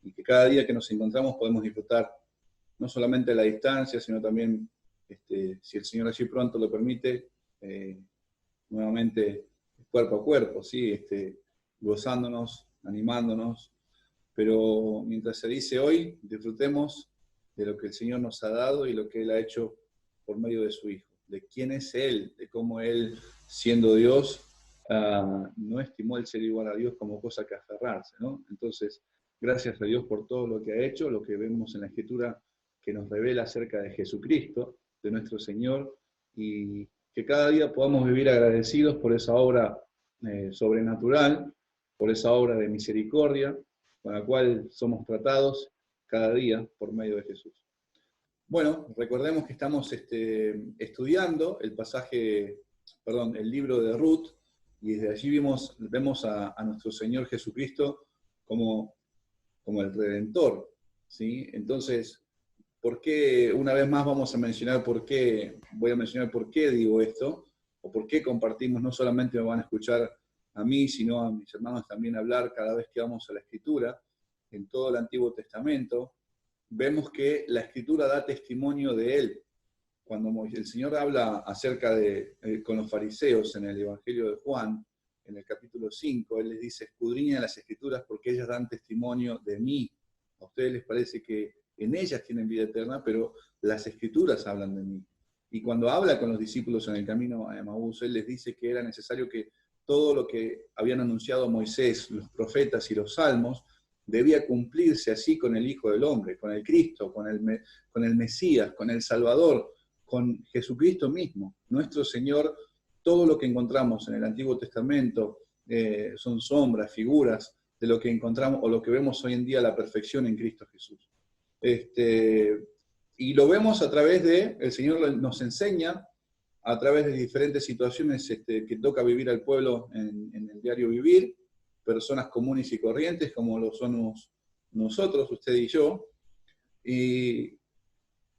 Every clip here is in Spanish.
y que cada día que nos encontramos podemos disfrutar no solamente a la distancia, sino también, si el Señor así pronto lo permite, nuevamente cuerpo a cuerpo, ¿sí? Gozándonos, animándonos, pero mientras se dice hoy, disfrutemos de lo que el Señor nos ha dado y lo que Él ha hecho por medio de su Hijo, de quién es Él, de cómo Él, siendo Dios, no estimó el ser igual a Dios como cosa que aferrarse, ¿no? Entonces, gracias a Dios por todo lo que ha hecho, lo que vemos en la Escritura que nos revela acerca de Jesucristo, de nuestro Señor, y que cada día podamos vivir agradecidos por esa obra sobrenatural, por esa obra de misericordia, con la cual somos tratados cada día por medio de Jesús. Bueno, recordemos que estamos estudiando el libro de Ruth, y desde allí vemos a nuestro Señor Jesucristo como el Redentor, ¿sí? Entonces, ¿por qué, una vez más voy a mencionar por qué digo esto, o por qué compartimos? No solamente me van a escuchar a mí, sino a mis hermanos también hablar cada vez que vamos a la Escritura, en todo el Antiguo Testamento. Vemos que la Escritura da testimonio de Él. Cuando el Señor habla acerca con los fariseos en el Evangelio de Juan, en el capítulo 5, Él les dice: escudriñen las Escrituras porque ellas dan testimonio de mí. A ustedes les parece que en ellas tienen vida eterna, pero las Escrituras hablan de mí. Y cuando habla con los discípulos en el camino a Emaús, Él les dice que era necesario que todo lo que habían anunciado Moisés, los profetas y los salmos, debía cumplirse así con el Hijo del Hombre, con el Cristo, con el Mesías, con el Salvador, con Jesucristo mismo, nuestro Señor. Todo lo que encontramos en el Antiguo Testamento son sombras, figuras de lo que encontramos o lo que vemos hoy en día, la perfección en Cristo Jesús. Y lo vemos a través el Señor nos enseña a través de diferentes situaciones que toca vivir al pueblo en el diario vivir, personas comunes y corrientes como lo somos nosotros, usted y yo,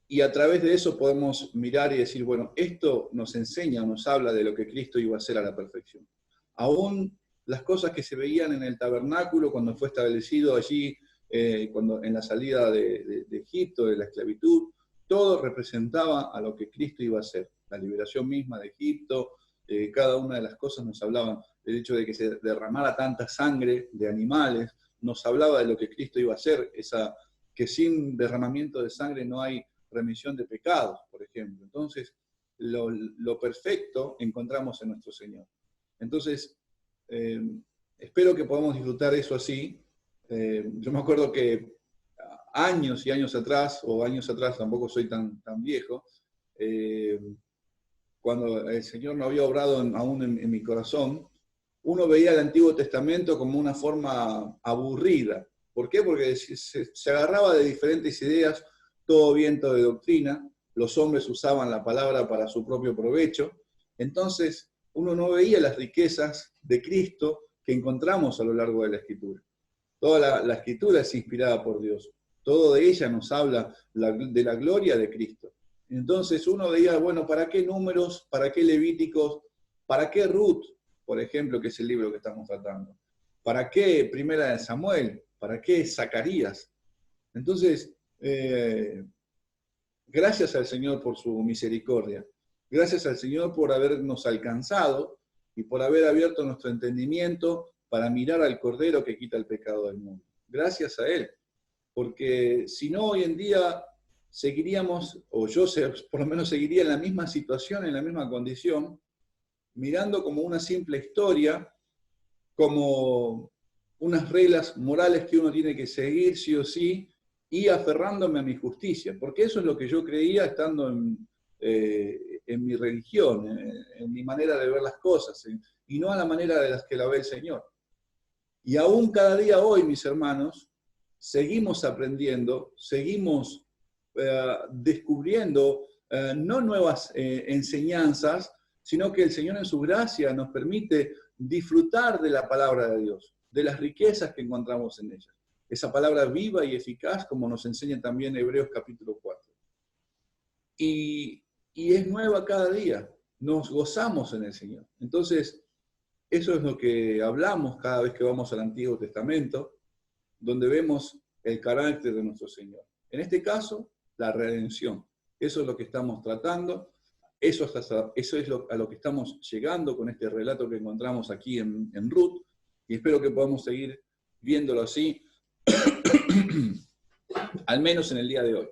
y a través de eso podemos mirar y decir, bueno, esto nos enseña, nos habla de lo que Cristo iba a hacer a la perfección. Aún las cosas que se veían en el tabernáculo cuando fue establecido allí, en la salida de Egipto, de la esclavitud, todo representaba a lo que Cristo iba a hacer. La liberación misma de Egipto, cada una de las cosas nos hablaban del hecho de que se derramara tanta sangre de animales, nos hablaba de lo que Cristo iba a hacer, que sin derramamiento de sangre no hay remisión de pecados, por ejemplo. Entonces, lo perfecto encontramos en nuestro Señor. Entonces, espero que podamos disfrutar eso así. Yo me acuerdo que años y años atrás, tampoco soy tan viejo, cuando el Señor no había obrado aún en mi corazón, uno veía el Antiguo Testamento como una forma aburrida. ¿Por qué? Porque se agarraba de diferentes ideas, todo viento de doctrina, los hombres usaban la palabra para su propio provecho, entonces uno no veía las riquezas de Cristo que encontramos a lo largo de la Escritura. Toda la Escritura es inspirada por Dios, todo de ella nos habla de la gloria de Cristo. Entonces uno veía, bueno, ¿para qué Números? ¿Para qué Levíticos? ¿Para qué Ruth, por ejemplo, que es el libro que estamos tratando? ¿Para qué Primera de Samuel? ¿Para qué Zacarías? Entonces, gracias al Señor por su misericordia. Gracias al Señor por habernos alcanzado y por haber abierto nuestro entendimiento para mirar al Cordero que quita el pecado del mundo. Gracias a Él. Porque si no, hoy en día seguiríamos, o yo por lo menos seguiría en la misma situación, en la misma condición, mirando como una simple historia, como unas reglas morales que uno tiene que seguir sí o sí, y aferrándome a mi justicia, porque eso es lo que yo creía estando en mi religión, en mi manera de ver las cosas, y no a la manera de las que la ve el Señor. Y aún cada día hoy, mis hermanos, seguimos aprendiendo, seguimos descubriendo no nuevas enseñanzas, sino que el Señor en su gracia nos permite disfrutar de la palabra de Dios, de las riquezas que encontramos en ella. Esa palabra viva y eficaz, como nos enseña también Hebreos capítulo 4. Y es nueva cada día, nos gozamos en el Señor. Entonces, eso es lo que hablamos cada vez que vamos al Antiguo Testamento, donde vemos el carácter de nuestro Señor. En este caso, la redención. Eso es lo que estamos tratando, eso es a lo que estamos llegando con este relato que encontramos aquí en Ruth, y espero que podamos seguir viéndolo así, al menos en el día de hoy.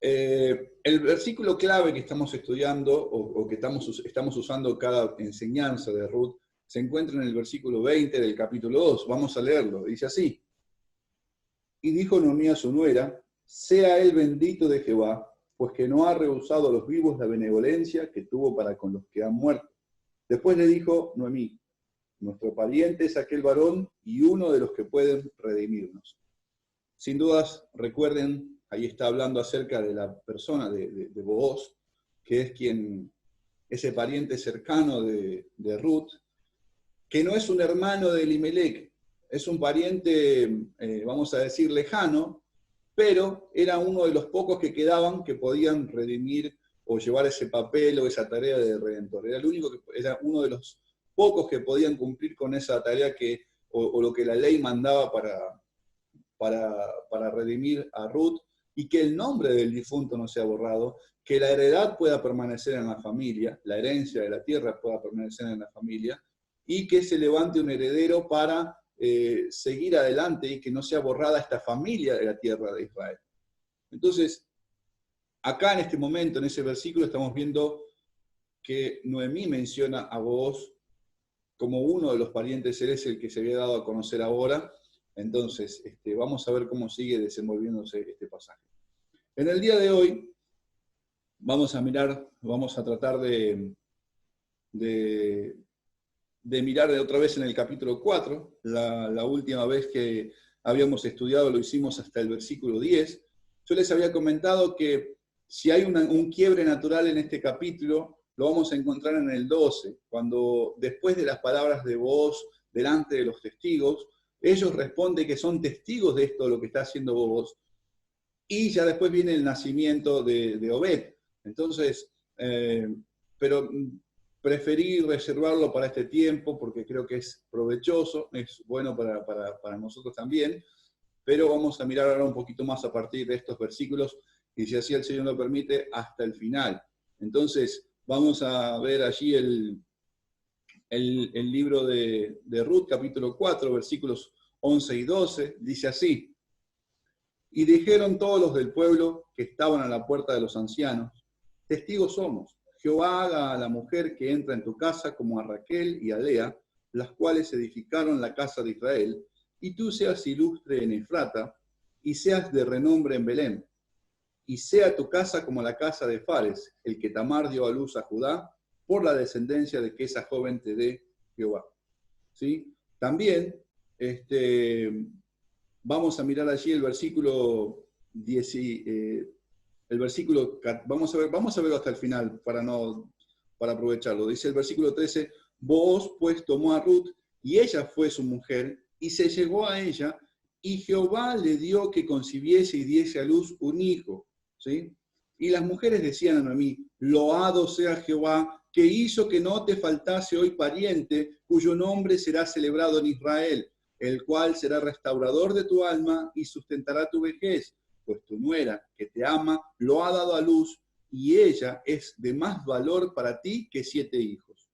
El versículo clave que estamos estudiando o que estamos usando cada enseñanza de Ruth se encuentra en el versículo 20 del capítulo 2. Vamos a leerlo. Dice así: y dijo Noemí a su nuera, sea él bendito de Jehová, pues que no ha rehusado a los vivos la benevolencia que tuvo para con los que han muerto. Después le dijo Noemí, nuestro pariente es aquel varón y uno de los que pueden redimirnos. Sin dudas, recuerden, ahí está hablando acerca de la persona de Booz, que es ese pariente cercano de Ruth, que no es un hermano de Elimelech, es un pariente, vamos a decir, lejano, pero era uno de los pocos que quedaban que podían redimir o llevar ese papel o esa tarea de redentor. Era uno de los pocos que podían cumplir con esa tarea o lo que la ley mandaba para redimir a Ruth, y que el nombre del difunto no sea borrado, que la heredad pueda permanecer en la familia, la herencia de la tierra pueda permanecer en la familia, y que se levante un heredero para seguir adelante y que no sea borrada esta familia de la tierra de Israel. Entonces, acá en este momento, en ese versículo, estamos viendo que Noemí menciona a Booz como uno de los parientes, él es el que se había dado a conocer ahora. Entonces, vamos a ver cómo sigue desenvolviéndose este pasaje. En el día de hoy vamos a tratar de mirar de otra vez en el capítulo 4, la última vez que habíamos estudiado lo hicimos hasta el versículo 10. Yo les había comentado que si hay un quiebre natural en este capítulo, lo vamos a encontrar en el 12, cuando después de las palabras de Booz delante de los testigos, ellos responden que son testigos de esto, lo que está haciendo Booz, y ya después viene el nacimiento de Obed. Entonces, pero preferí reservarlo para este tiempo porque creo que es provechoso, es bueno para nosotros también, pero vamos a mirar ahora un poquito más a partir de estos versículos, y si así el Señor lo permite, hasta el final. Entonces, vamos a ver allí el libro de Ruth, capítulo 4, versículos 11 y 12, dice así: y dijeron todos los del pueblo que estaban a la puerta de los ancianos, testigos somos, Jehová haga a la mujer que entra en tu casa como a Raquel y a Lea, las cuales edificaron la casa de Israel, y tú seas ilustre en Efrata, y seas de renombre en Belén, y sea tu casa como la casa de Fares, el que Tamar dio a luz a Judá, por la descendencia de que esa joven te dé Jehová. ¿Sí? También, vamos a mirar allí el versículo 10, vamos a verlo hasta el final para aprovecharlo. Dice el versículo 13, Booz pues tomó a Ruth, y ella fue su mujer, y se llegó a ella, y Jehová le dio que concibiese y diese a luz un hijo. ¿Sí? Y las mujeres decían a Noemí, loado sea Jehová, que hizo que no te faltase hoy pariente, cuyo nombre será celebrado en Israel, el cual será restaurador de tu alma y sustentará tu vejez, pues tu nuera, que te ama, lo ha dado a luz, y ella es de más valor para ti que 7 hijos.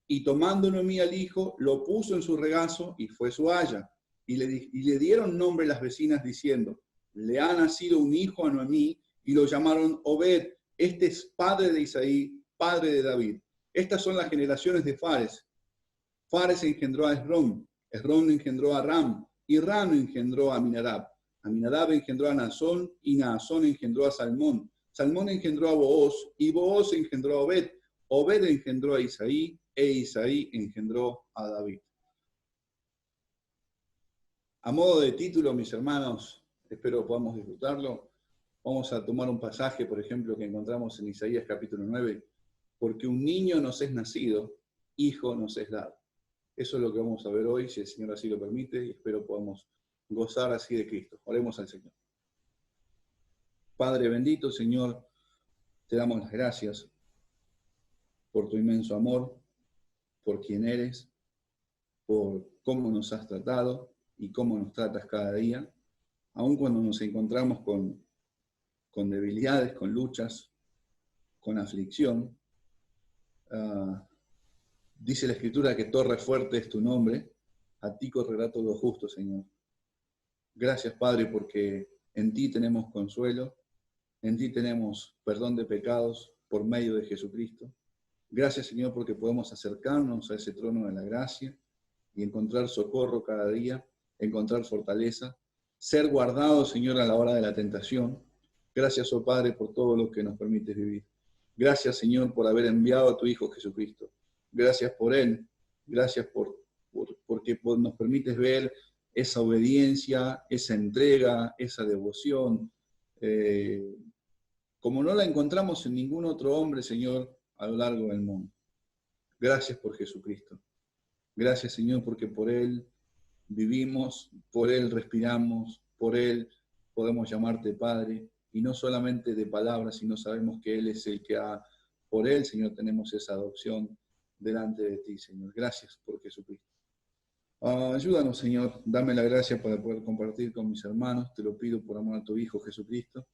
Y tomando Noemí al hijo, lo puso en su regazo y fue su haya. Y le dieron nombre las vecinas diciendo, le ha nacido un hijo a Noemí, y lo llamaron Obed. Este es padre de Isaí, padre de David. Estas son las generaciones de Fares. Fares engendró a Esrón, Esrón engendró a Ram, y Ram engendró a Aminadab. Aminadab engendró a Naasón, y Naasón engendró a Salmón. Salmón engendró a Booz, y Booz engendró a Obed. Obed engendró a Isaí, e Isaí engendró a David. A modo de título, mis hermanos, espero podamos disfrutarlo. Vamos a tomar un pasaje, por ejemplo, que encontramos en Isaías capítulo 9. Porque un niño nos es nacido, hijo nos es dado. Eso es lo que vamos a ver hoy, si el Señor así lo permite, y espero podamos gozar así de Cristo. Oremos al Señor. Padre bendito, Señor, te damos las gracias por tu inmenso amor, por quien eres, por cómo nos has tratado y cómo nos tratas cada día, aun cuando nos encontramos con debilidades, con luchas, con aflicción. Dice la Escritura que torre fuerte es tu nombre, a ti correrá todo justo, Señor. Gracias, Padre, porque en ti tenemos consuelo, en ti tenemos perdón de pecados por medio de Jesucristo. Gracias, Señor, porque podemos acercarnos a ese trono de la gracia y encontrar socorro cada día, encontrar fortaleza, ser guardados, Señor, a la hora de la tentación. Gracias, oh Padre, por todo lo que nos permites vivir. Gracias, Señor, por haber enviado a tu Hijo Jesucristo. Gracias por Él. Gracias porque nos permites ver esa obediencia, esa entrega, esa devoción, como no la encontramos en ningún otro hombre, Señor, a lo largo del mundo. Gracias por Jesucristo. Gracias, Señor, porque por Él vivimos, por Él respiramos, por Él podemos llamarte Padre, y no solamente de palabras, sino sabemos que Él es el que por Él, Señor, tenemos esa adopción delante de ti, Señor. Gracias por Jesucristo. Ayúdanos, Señor, dame la gracia para poder compartir con mis hermanos, te lo pido por amor a tu Hijo Jesucristo,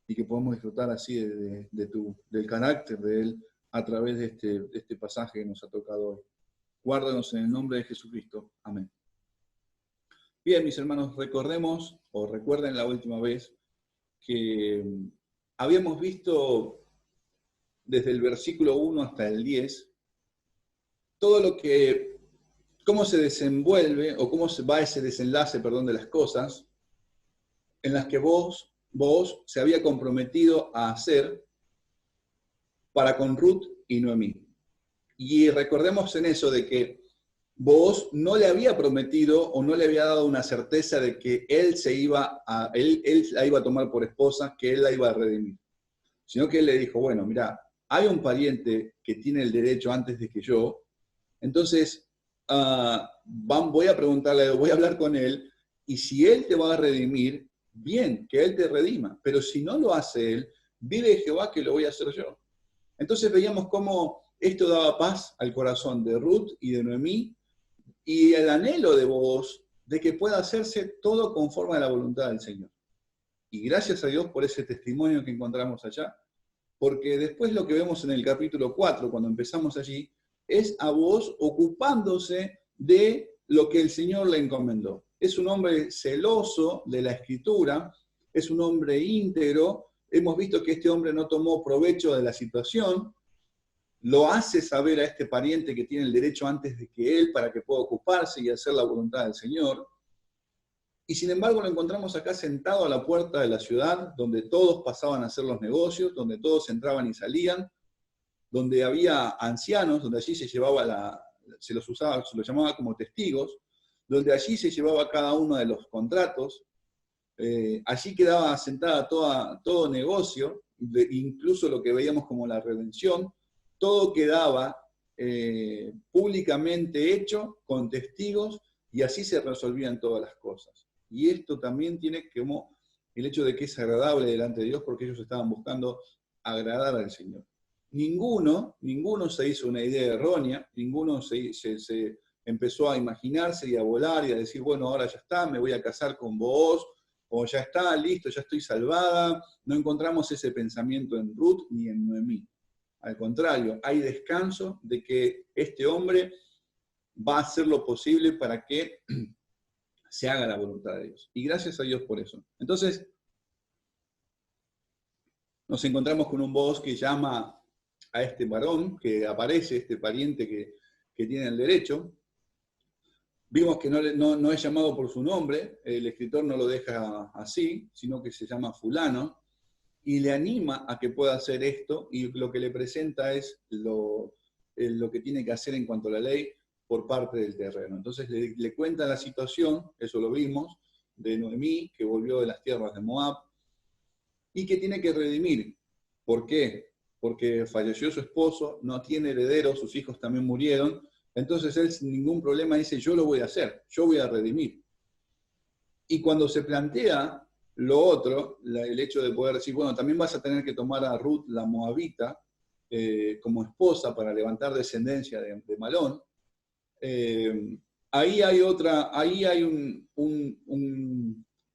y que podamos disfrutar así del carácter de Él a través de este pasaje que nos ha tocado hoy. Guárdanos en el nombre de Jesucristo. Amén. Bien, mis hermanos, recuerden la última vez que habíamos visto desde el versículo 1 hasta el 10 cómo se desenvuelve o cómo se va ese desenlace, de las cosas en las que vos se había comprometido a hacer para con Ruth y Noemí. Y recordemos en eso de que Booz no le había prometido o no le había dado una certeza de que él la iba a tomar por esposa, que él la iba a redimir. Sino que él le dijo, bueno, mira, hay un pariente que tiene el derecho antes de que yo, entonces voy a preguntarle, voy a hablar con él, y si él te va a redimir, bien, que él te redima, pero si no lo hace él, vive Jehová que lo voy a hacer yo. Entonces veíamos cómo esto daba paz al corazón de Ruth y de Noemí, y el anhelo de Booz de que pueda hacerse todo conforme a la voluntad del Señor. Y gracias a Dios por ese testimonio que encontramos allá, porque después lo que vemos en el capítulo 4, cuando empezamos allí, es a Booz ocupándose de lo que el Señor le encomendó. Es un hombre celoso de la Escritura, es un hombre íntegro. Hemos visto que este hombre no tomó provecho de la situación, lo hace saber a este pariente que tiene el derecho antes de que él para que pueda ocuparse y hacer la voluntad del Señor. Y sin embargo lo encontramos acá sentado a la puerta de la ciudad, donde todos pasaban a hacer los negocios, donde todos entraban y salían, donde había ancianos, donde allí se los llamaba como testigos, donde allí se llevaba cada uno de los contratos, allí quedaba sentada todo negocio, incluso lo que veíamos como la redención, todo quedaba públicamente hecho, con testigos, y así se resolvían todas las cosas. Y esto también tiene como el hecho de que es agradable delante de Dios, porque ellos estaban buscando agradar al Señor. Ninguno se hizo una idea errónea, ninguno se empezó a imaginarse y a volar y a decir, bueno, ahora ya está, me voy a casar con vos, o ya está, listo, ya estoy salvada. No encontramos ese pensamiento en Ruth ni en Noemí. Al contrario, hay descanso de que este hombre va a hacer lo posible para que se haga la voluntad de Dios. Y gracias a Dios por eso. Entonces, nos encontramos con un Booz que llama a este varón, que aparece, este pariente que tiene el derecho. Vimos que no es llamado por su nombre, el escritor no lo deja así, sino que se llama fulano, y le anima a que pueda hacer esto, y lo que le presenta es lo que tiene que hacer en cuanto a la ley por parte del terreno. Entonces le cuenta la situación, eso lo vimos, de Noemí, que volvió de las tierras de Moab, y que tiene que redimir. ¿Por qué? Porque falleció su esposo, no tiene herederos, sus hijos también murieron, entonces él sin ningún problema dice, yo lo voy a hacer, yo voy a redimir. Y cuando se plantea lo otro, el hecho de poder decir, bueno, también vas a tener que tomar a Ruth, la moabita, como esposa para levantar descendencia de Malón, ahí hay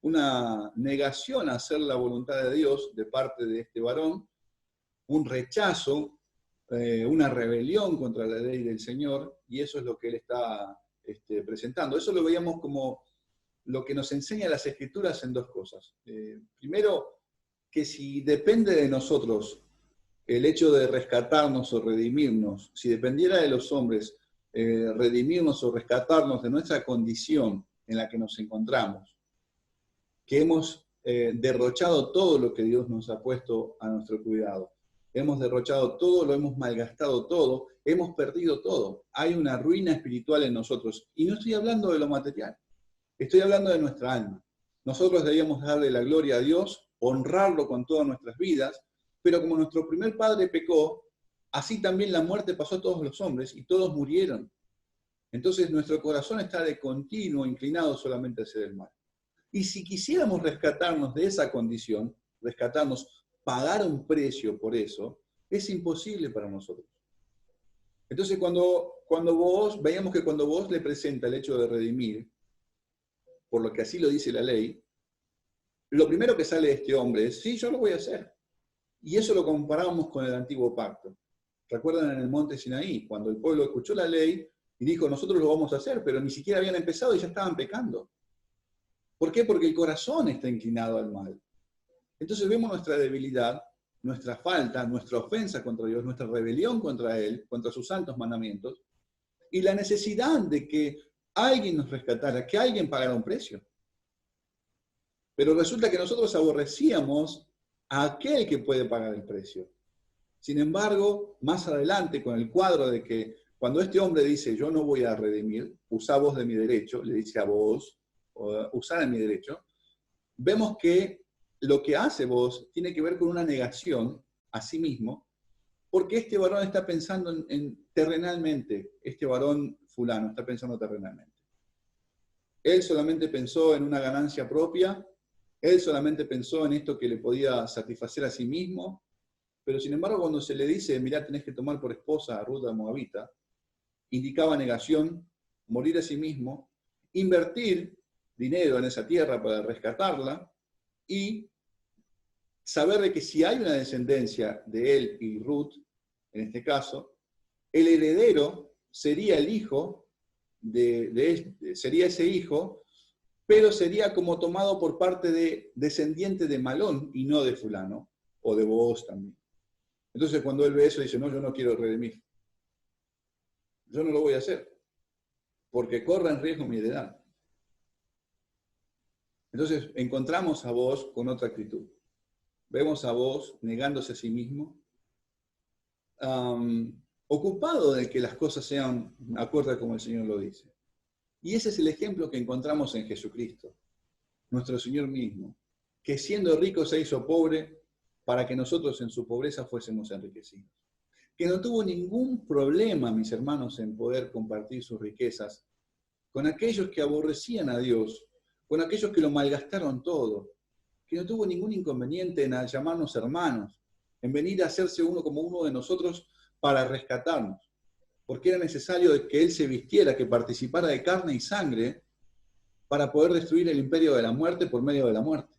una negación a hacer la voluntad de Dios de parte de este varón, un rechazo, una rebelión contra la ley del Señor, y eso es lo que él está presentando. Eso lo veíamos como lo que nos enseña las Escrituras en dos cosas. Primero, que si depende de nosotros el hecho de rescatarnos o redimirnos, si dependiera de los hombres redimirnos o rescatarnos de nuestra condición en la que nos encontramos, que hemos derrochado todo lo que Dios nos ha puesto a nuestro cuidado. Hemos derrochado todo, lo hemos malgastado todo, hemos perdido todo. Hay una ruina espiritual en nosotros. Y no estoy hablando de lo material, estoy hablando de nuestra alma. Nosotros debíamos darle la gloria a Dios, honrarlo con todas nuestras vidas, pero como nuestro primer padre pecó, así también la muerte pasó a todos los hombres y todos murieron. Entonces nuestro corazón está de continuo inclinado solamente hacia el mal. Y si quisiéramos rescatarnos de esa condición, rescatarnos, pagar un precio por eso, es imposible para nosotros. Entonces veíamos que cuando vos le presenta el hecho de redimir, por lo que así lo dice la ley, lo primero que sale de este hombre es, sí, yo lo voy a hacer. Y eso lo comparábamos con el antiguo pacto. ¿Recuerdan en el monte Sinaí? Cuando el pueblo escuchó la ley y dijo, nosotros lo vamos a hacer, pero ni siquiera habían empezado y ya estaban pecando. ¿Por qué? Porque el corazón está inclinado al mal. Entonces vemos nuestra debilidad, nuestra falta, nuestra ofensa contra Dios, nuestra rebelión contra Él, contra sus santos mandamientos, y la necesidad de que alguien nos rescatara, que alguien pagara un precio. Pero resulta que nosotros aborrecíamos a aquel que puede pagar el precio. Sin embargo, más adelante, con el cuadro de que cuando este hombre dice, yo no voy a redimir, usá vos de mi derecho, le dice a vos, usá de mi derecho, vemos que lo que hace vos tiene que ver con una negación a sí mismo, porque este varón está pensando en terrenalmente, este varón fulano está pensando terrenalmente. Él solamente pensó en una ganancia propia, él solamente pensó en esto que le podía satisfacer a sí mismo, pero sin embargo cuando se le dice, mirá, tenés que tomar por esposa a Ruth la Moabita, indicaba negación, morir a sí mismo, invertir dinero en esa tierra para rescatarla y saber de que si hay una descendencia de él y Ruth, en este caso, el heredero sería el hijo, sería ese hijo, pero sería como tomado por parte de descendiente de Malón y no de fulano, o de Booz también. Entonces cuando él ve eso dice, no, yo no quiero redimir. Yo no lo voy a hacer, porque corre en riesgo mi heredad. Entonces encontramos a Booz con otra actitud. Vemos a Booz negándose a sí mismo, ocupado de que las cosas sean acorde como el Señor lo dice. Y ese es el ejemplo que encontramos en Jesucristo, nuestro Señor mismo, que siendo rico se hizo pobre para que nosotros en su pobreza fuésemos enriquecidos. Que no tuvo ningún problema, mis hermanos, en poder compartir sus riquezas con aquellos que aborrecían a Dios, con aquellos que lo malgastaron todo, que no tuvo ningún inconveniente en llamarnos hermanos, en venir a hacerse uno como uno de nosotros para rescatarnos, porque era necesario que Él se vistiera, que participara de carne y sangre para poder destruir el imperio de la muerte por medio de la muerte.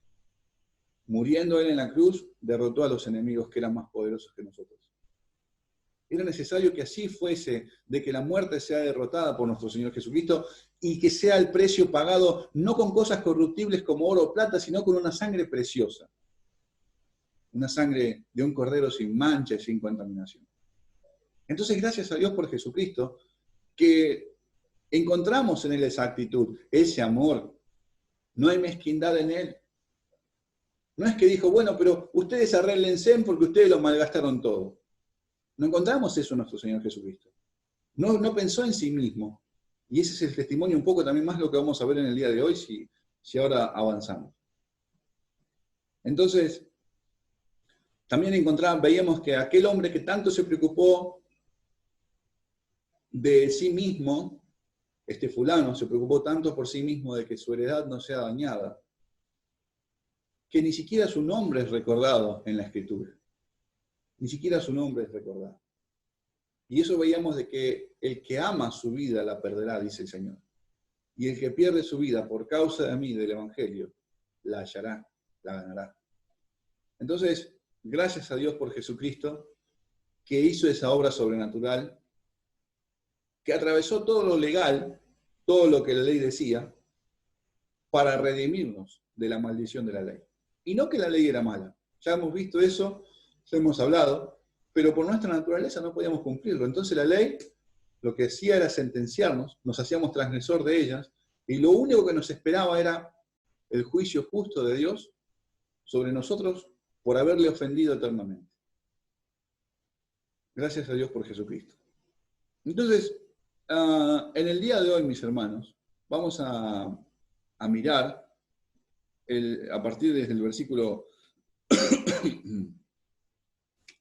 Muriendo Él en la cruz, derrotó a los enemigos que eran más poderosos que nosotros. Era necesario que así fuese, de que la muerte sea derrotada por nuestro Señor Jesucristo y que sea el precio pagado no con cosas corruptibles como oro o plata, sino con una sangre preciosa. Una sangre de un cordero sin mancha y sin contaminación. Entonces, gracias a Dios por Jesucristo, que encontramos en Él esa actitud, ese amor. No hay mezquindad en Él. No es que dijo, bueno, pero ustedes arréglense porque ustedes lo malgastaron todo. No encontramos eso en nuestro Señor Jesucristo. No pensó en sí mismo. Y ese es el testimonio un poco también más lo que vamos a ver en el día de hoy si ahora avanzamos. Entonces, también veíamos que aquel hombre que tanto se preocupó de sí mismo, este fulano se preocupó tanto por sí mismo de que su heredad no sea dañada, que ni siquiera su nombre es recordado en la Escritura. Ni siquiera su nombre es recordado. Y eso veíamos de que el que ama su vida la perderá, dice el Señor. Y el que pierde su vida por causa de mí, del Evangelio, la hallará, la ganará. Entonces, gracias a Dios por Jesucristo, que hizo esa obra sobrenatural, que atravesó todo lo legal, todo lo que la ley decía, para redimirnos de la maldición de la ley. Y no que la ley era mala. Ya hemos visto eso, ya hemos hablado, pero por nuestra naturaleza no podíamos cumplirlo. Entonces la ley lo que hacía era sentenciarnos, nos hacíamos transgresor de ellas, y lo único que nos esperaba era el juicio justo de Dios sobre nosotros por haberle ofendido eternamente. Gracias a Dios por Jesucristo. Entonces, en el día de hoy, mis hermanos, vamos a mirar a partir desde el versículo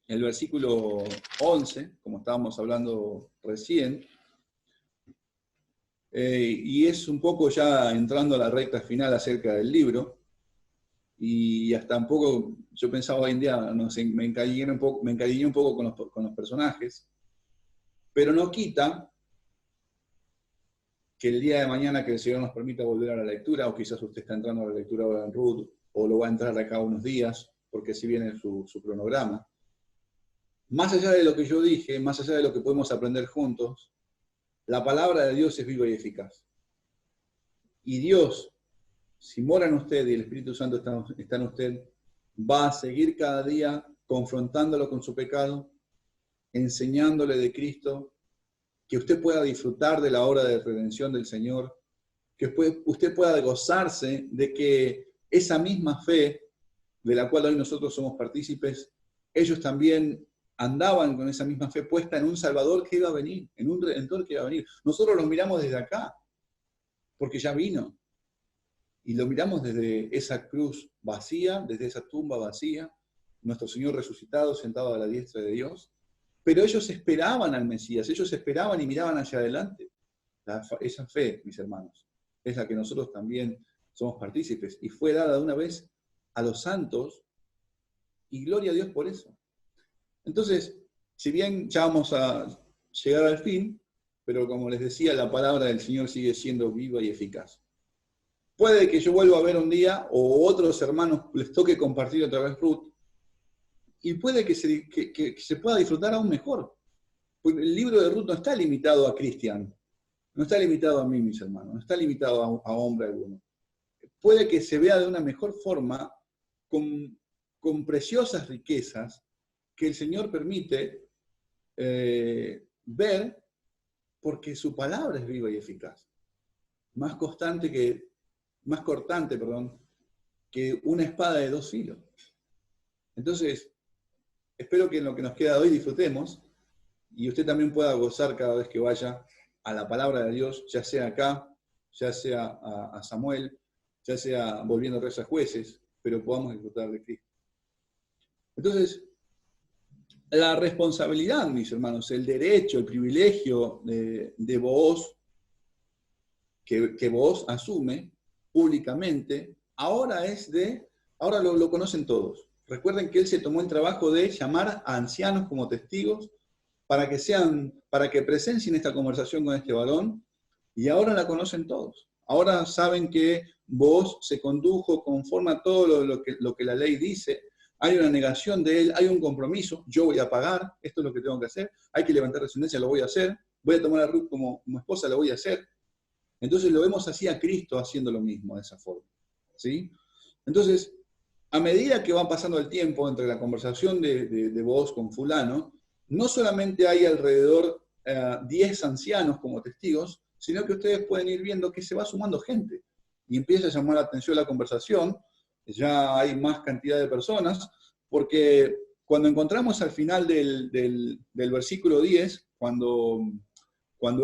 el versículo 11, como estábamos hablando recién, y es un poco ya entrando a la recta final acerca del libro, y hasta un poco, yo pensaba hoy en día, no sé, me encariñé un poco con los personajes, pero no quita que el día de mañana que el Señor nos permita volver a la lectura, o quizás usted está entrando a la lectura ahora en Ruth, o lo va a entrar acá unos días, porque así viene su cronograma. Más allá de lo que yo dije, más allá de lo que podemos aprender juntos, la palabra de Dios es viva y eficaz. Y Dios, si mora en usted y el Espíritu Santo está en usted, va a seguir cada día confrontándolo con su pecado, enseñándole de Cristo, que usted pueda disfrutar de la obra de redención del Señor, que usted pueda gozarse de que esa misma fe de la cual hoy nosotros somos partícipes, ellos también andaban con esa misma fe puesta en un Salvador que iba a venir, en un Redentor que iba a venir. Nosotros lo miramos desde acá, porque ya vino. Y lo miramos desde esa cruz vacía, desde esa tumba vacía, nuestro Señor resucitado, sentado a la diestra de Dios. Pero ellos esperaban al Mesías, ellos esperaban y miraban hacia adelante. Esa fe, mis hermanos, es la que nosotros también somos partícipes. Y fue dada de una vez a los santos, y gloria a Dios por eso. Entonces, si bien ya vamos a llegar al fin, pero como les decía, la palabra del Señor sigue siendo viva y eficaz. Puede que yo vuelva a ver un día, o otros hermanos les toque compartir otra vez Ruth, y puede que se pueda disfrutar aún mejor. Porque el libro de Ruth no está limitado a Cristian, no está limitado a mí, mis hermanos, no está limitado a hombre alguno. Puede que se vea de una mejor forma, con preciosas riquezas, que el Señor permite ver, porque su palabra es viva y eficaz. Más cortante que una espada de 2 filos. Entonces, espero que en lo que nos queda de hoy disfrutemos, y usted también pueda gozar cada vez que vaya a la palabra de Dios, ya sea acá, ya sea a Samuel, ya sea volviendo a Reyes a Jueces, pero podamos disfrutar de Cristo. Entonces, la responsabilidad, mis hermanos, el derecho, el privilegio de Booz, que Booz asume públicamente, ahora lo conocen todos. Recuerden que él se tomó el trabajo de llamar a ancianos como testigos para que presencien esta conversación con este varón, y ahora la conocen todos. Ahora saben que Booz se condujo conforme a todo lo que la ley dice. Hay una negación de él, hay un compromiso, yo voy a pagar, esto es lo que tengo que hacer, hay que levantar descendencia, lo voy a hacer, voy a tomar a Ruth como esposa, lo voy a hacer. Entonces lo vemos así a Cristo haciendo lo mismo de esa forma, ¿sí? Entonces, a medida que va pasando el tiempo entre la conversación de Booz con fulano, no solamente hay alrededor 10 ancianos como testigos, sino que ustedes pueden ir viendo que se va sumando gente, y empieza a llamar la atención la conversación. Ya hay más cantidad de personas, porque cuando encontramos al final del versículo 10, cuando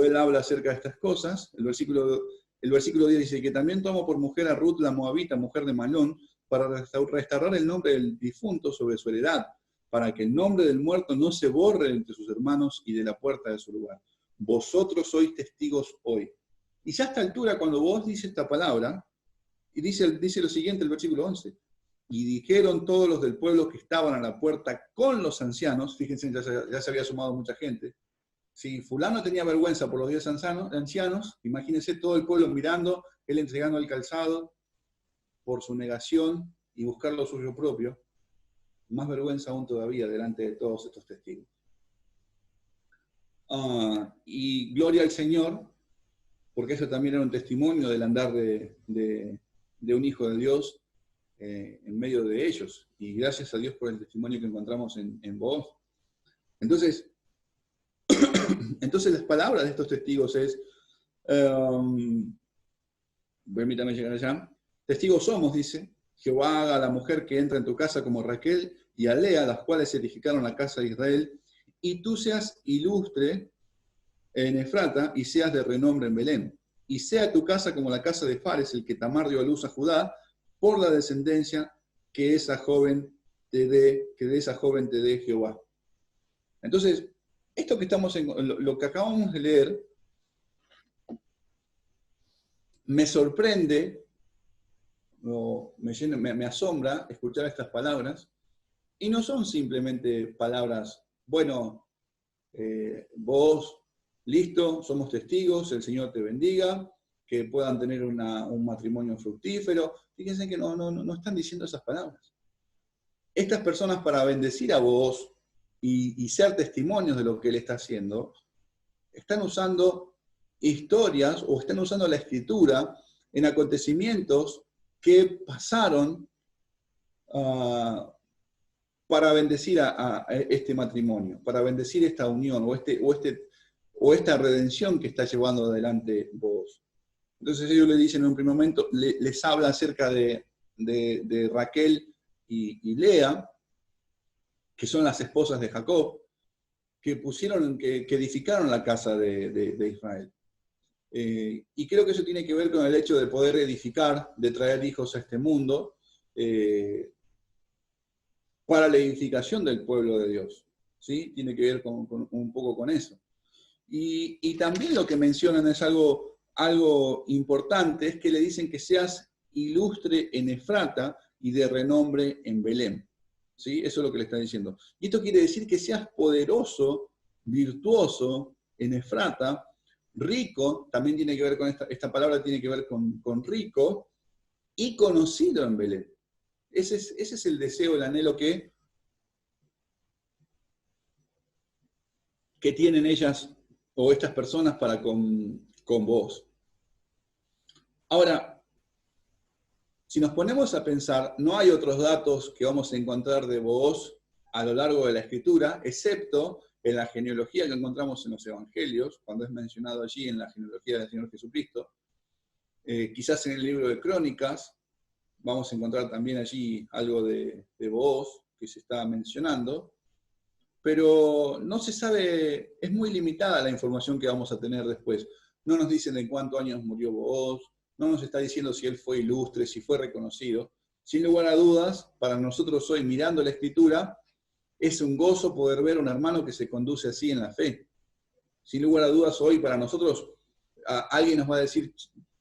él habla acerca de estas cosas, el versículo 10 dice que también tomó por mujer a Ruth la Moabita, mujer de Malón, para restaurar el nombre del difunto sobre su heredad, para que el nombre del muerto no se borre entre sus hermanos y de la puerta de su lugar. Vosotros sois testigos hoy. Y ya a esta altura, cuando vos dices esta palabra, y dice lo siguiente, el versículo 11. Y dijeron todos los del pueblo que estaban a la puerta con los ancianos, fíjense, ya se había sumado mucha gente, si fulano tenía vergüenza por los 10 ancianos, imagínense todo el pueblo mirando, él entregando el calzado por su negación y buscar lo suyo propio, más vergüenza aún todavía delante de todos estos testigos. Y gloria al Señor, porque eso también era un testimonio del andar de un hijo de Dios en medio de ellos. Y gracias a Dios por el testimonio que encontramos en vos. Entonces las palabras de estos testigos es, permítame llegar allá, testigos somos, dice, Jehová haga a la mujer que entra en tu casa como Raquel y a Lea, las cuales edificaron la casa de Israel, y tú seas ilustre en Efrata y seas de renombre en Belén. Y sea tu casa como la casa de Fares, el que Tamar dio a luz a Judá, por la descendencia que de esa joven te dé Jehová. Entonces, esto que lo que acabamos de leer, me sorprende, me asombra escuchar estas palabras, y no son simplemente palabras, bueno, vos, listo, somos testigos, el Señor te bendiga, que puedan tener un matrimonio fructífero. Fíjense que no están diciendo esas palabras. Estas personas, para bendecir a vos y ser testimonios de lo que Él está haciendo, están usando historias o están usando la escritura en acontecimientos que pasaron para bendecir a este matrimonio, para bendecir esta unión o esta redención que está llevando adelante vos. Entonces ellos le dicen en un primer momento, les habla acerca de Raquel y Lea, que son las esposas de Jacob, que edificaron la casa de Israel. Y creo que eso tiene que ver con el hecho de poder edificar, de traer hijos a este mundo, para la edificación del pueblo de Dios. ¿Sí? Tiene que ver un poco con eso. Y también lo que mencionan es algo importante, es que le dicen que seas ilustre en Efrata y de renombre en Belén. ¿Sí? Eso es lo que le está diciendo. Y esto quiere decir que seas poderoso, virtuoso en Efrata, rico, también tiene que ver con esta palabra, tiene que ver con rico, y conocido en Belén. Ese es el deseo, el anhelo que tienen ellas o estas personas para con vos. Ahora, si nos ponemos a pensar, no hay otros datos que vamos a encontrar de vos a lo largo de la Escritura, excepto en la genealogía que encontramos en los Evangelios, cuando es mencionado allí en la genealogía del Señor Jesucristo. Quizás en el libro de Crónicas vamos a encontrar también allí algo de vos que se está mencionando, pero no se sabe, es muy limitada la información que vamos a tener después. No nos dicen en cuántos años murió vos, no nos está diciendo si él fue ilustre, si fue reconocido. Sin lugar a dudas, para nosotros hoy, mirando la Escritura, es un gozo poder ver a un hermano que se conduce así en la fe. Sin lugar a dudas, hoy para nosotros, alguien nos va a decir,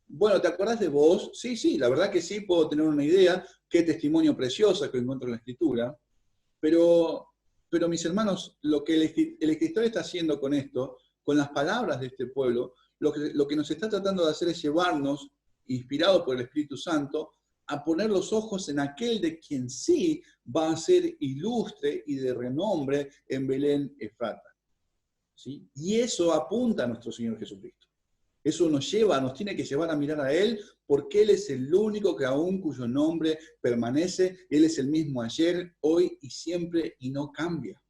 bueno, ¿te acordás de vos? Sí, la verdad que sí, puedo tener una idea, qué testimonio precioso que encuentro en la Escritura, pero mis hermanos, lo que el escritor está haciendo con esto, con las palabras de este pueblo, lo que nos está tratando de hacer es llevarnos, inspirado por el Espíritu Santo, a poner los ojos en aquel de quien sí va a ser ilustre y de renombre en Belén Efrata. ¿Sí? Y eso apunta a nuestro Señor Jesucristo. Eso nos tiene que llevar a mirar a Él, porque Él es el único que aún cuyo nombre permanece. Él es el mismo ayer, hoy y siempre, y no cambia.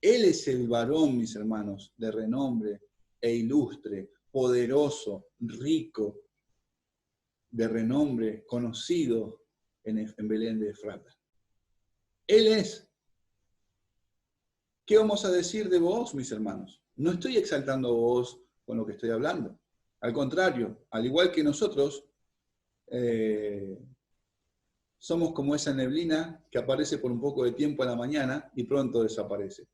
Él es el varón, mis hermanos, de renombre e ilustre, poderoso, rico, de renombre, conocido en Belén de Efrata. Él es. ¿Qué vamos a decir de vos, mis hermanos? No estoy exaltando a vos con lo que estoy hablando. Al contrario, al igual que nosotros, somos como esa neblina que aparece por un poco de tiempo a la mañana y pronto desaparece.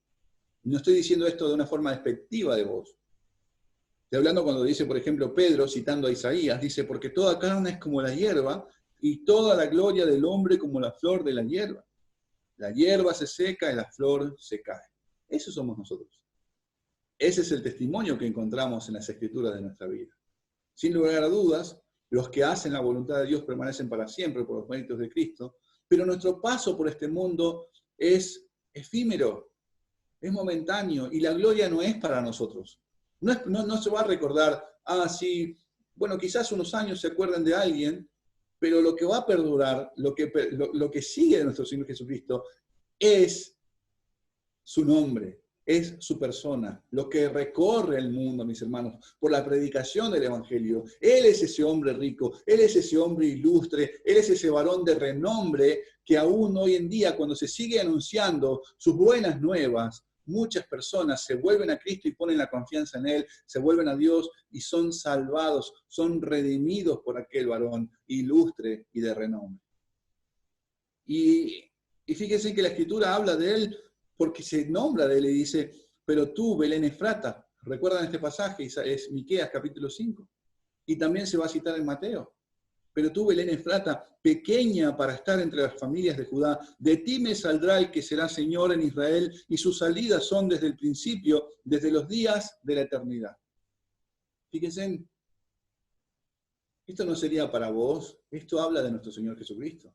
No estoy diciendo esto de una forma despectiva de vos. Estoy hablando cuando dice, por ejemplo, Pedro, citando a Isaías, dice, porque toda carne es como la hierba y toda la gloria del hombre como la flor de la hierba. La hierba se seca y la flor se cae. Eso somos nosotros. ese es el testimonio que encontramos en las Escrituras de nuestra vida. Sin lugar a dudas, los que hacen la voluntad de Dios permanecen para siempre por los méritos de Cristo, pero nuestro paso por este mundo es efímero, es momentáneo, y la gloria no es para nosotros. No se va a recordar, sí, bueno, quizás unos años se acuerden de alguien, pero lo que va a perdurar, lo que sigue de nuestro Señor Jesucristo, es su nombre, es su persona, lo que recorre el mundo, mis hermanos, por la predicación del Evangelio. Él es ese hombre rico, Él es ese hombre ilustre, Él es ese varón de renombre que aún hoy en día, cuando se sigue anunciando sus buenas nuevas, muchas personas se vuelven a Cristo y ponen la confianza en Él, se vuelven a Dios y son salvados, son redimidos por aquel varón ilustre y de renombre. Y fíjense que la Escritura habla de Él porque se nombra de Él y dice, pero tú, Belén Efrata, recuerdan este pasaje, es Miqueas capítulo 5, y también se va a citar en Mateo. Pero tú, Belén Efrata, pequeña para estar entre las familias de Judá, de ti me saldrá el que será Señor en Israel, y sus salidas son desde el principio, desde los días de la eternidad. Fíjense, esto no sería para vos, esto habla de nuestro Señor Jesucristo.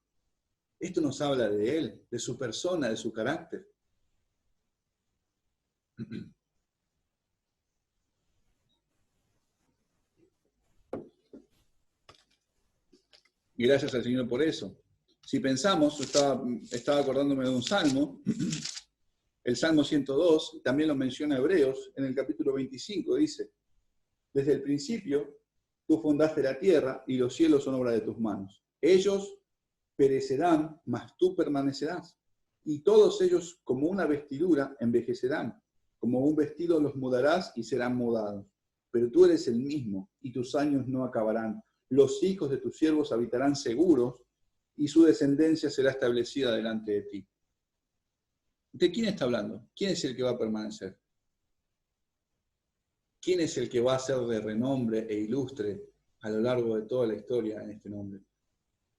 Esto nos habla de Él, de su persona, de su carácter. Y gracias al Señor por eso. Si pensamos, estaba acordándome de un salmo, el Salmo 102, también lo menciona Hebreos, en el capítulo 25, dice, desde el principio tú fundaste la tierra y los cielos son obra de tus manos. Ellos perecerán, mas tú permanecerás. Y todos ellos, como una vestidura, envejecerán. Como un vestido los mudarás y serán mudados. Pero tú eres el mismo, y tus años no acabarán. Los hijos de tus siervos habitarán seguros, y su descendencia será establecida delante de ti. ¿De quién está hablando? ¿Quién es el que va a permanecer? ¿Quién es el que va a ser de renombre e ilustre a lo largo de toda la historia en este nombre?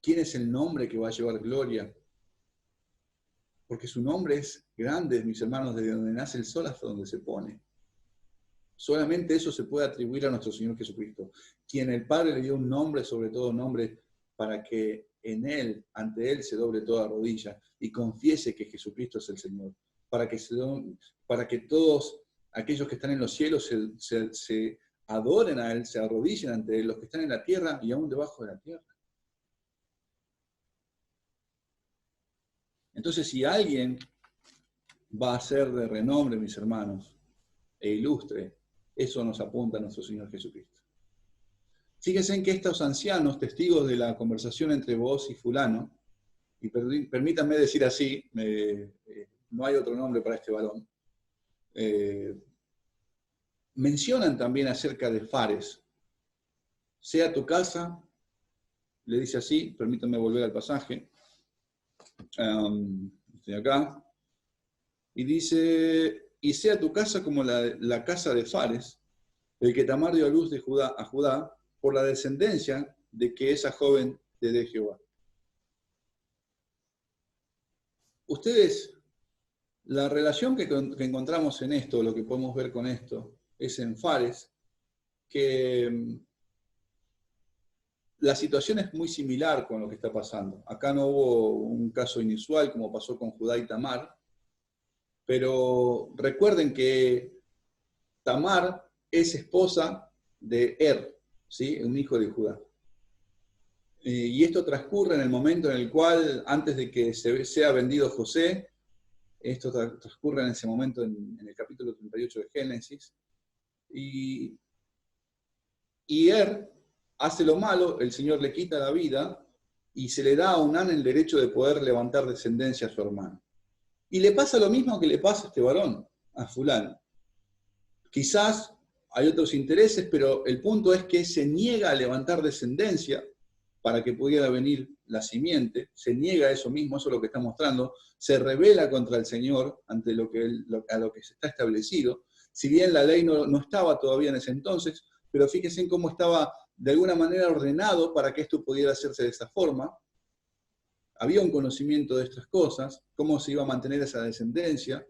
¿Quién es el nombre que va a llevar gloria? Porque su nombre es grande, mis hermanos, desde donde nace el sol hasta donde se pone. Solamente eso se puede atribuir a nuestro Señor Jesucristo, quien el Padre le dio un nombre, sobre todo nombre, para que en Él, ante Él, se doble toda rodilla y confiese que Jesucristo es el Señor, para que todos aquellos que están en los cielos se adoren a Él, se arrodillen ante Él, los que están en la tierra y aún debajo de la tierra. Entonces, si alguien va a ser de renombre, mis hermanos, e ilustre, eso nos apunta a nuestro Señor Jesucristo. Fíjense en que estos ancianos, testigos de la conversación entre vos y fulano, y permítanme decir así, no hay otro nombre para este varón, mencionan también acerca de Fares. Sea tu casa, le dice así, permítanme volver al pasaje, estoy acá, y dice, y sea tu casa como la casa de Fares, el que Tamar dio a luz a Judá, por la descendencia de que esa joven te dé Jehová. Ustedes, la relación que encontramos en esto, lo que podemos ver con esto, es en Fares, que la situación es muy similar con lo que está pasando. Acá no hubo un caso inusual como pasó con Judá y Tamar, pero recuerden que Tamar es esposa de ¿sí? Un hijo de Judá. Y esto transcurre en el momento en el cual, antes de que sea vendido José, esto transcurre en ese momento en el capítulo 38 de Génesis, y hace lo malo, el Señor le quita la vida, y se le da a Onán el derecho de poder levantar descendencia a su hermano. Y le pasa lo mismo que le pasa a este varón, a fulano. Quizás hay otros intereses, pero el punto es que se niega a levantar descendencia para que pudiera venir la simiente, se niega a eso mismo, eso es lo que está mostrando, se rebela contra el Señor ante a lo que se está establecido, si bien la ley no estaba todavía en ese entonces, pero fíjense en cómo estaba de alguna manera ordenado para que esto pudiera hacerse de esa forma. Había un conocimiento de estas cosas, cómo se iba a mantener esa descendencia,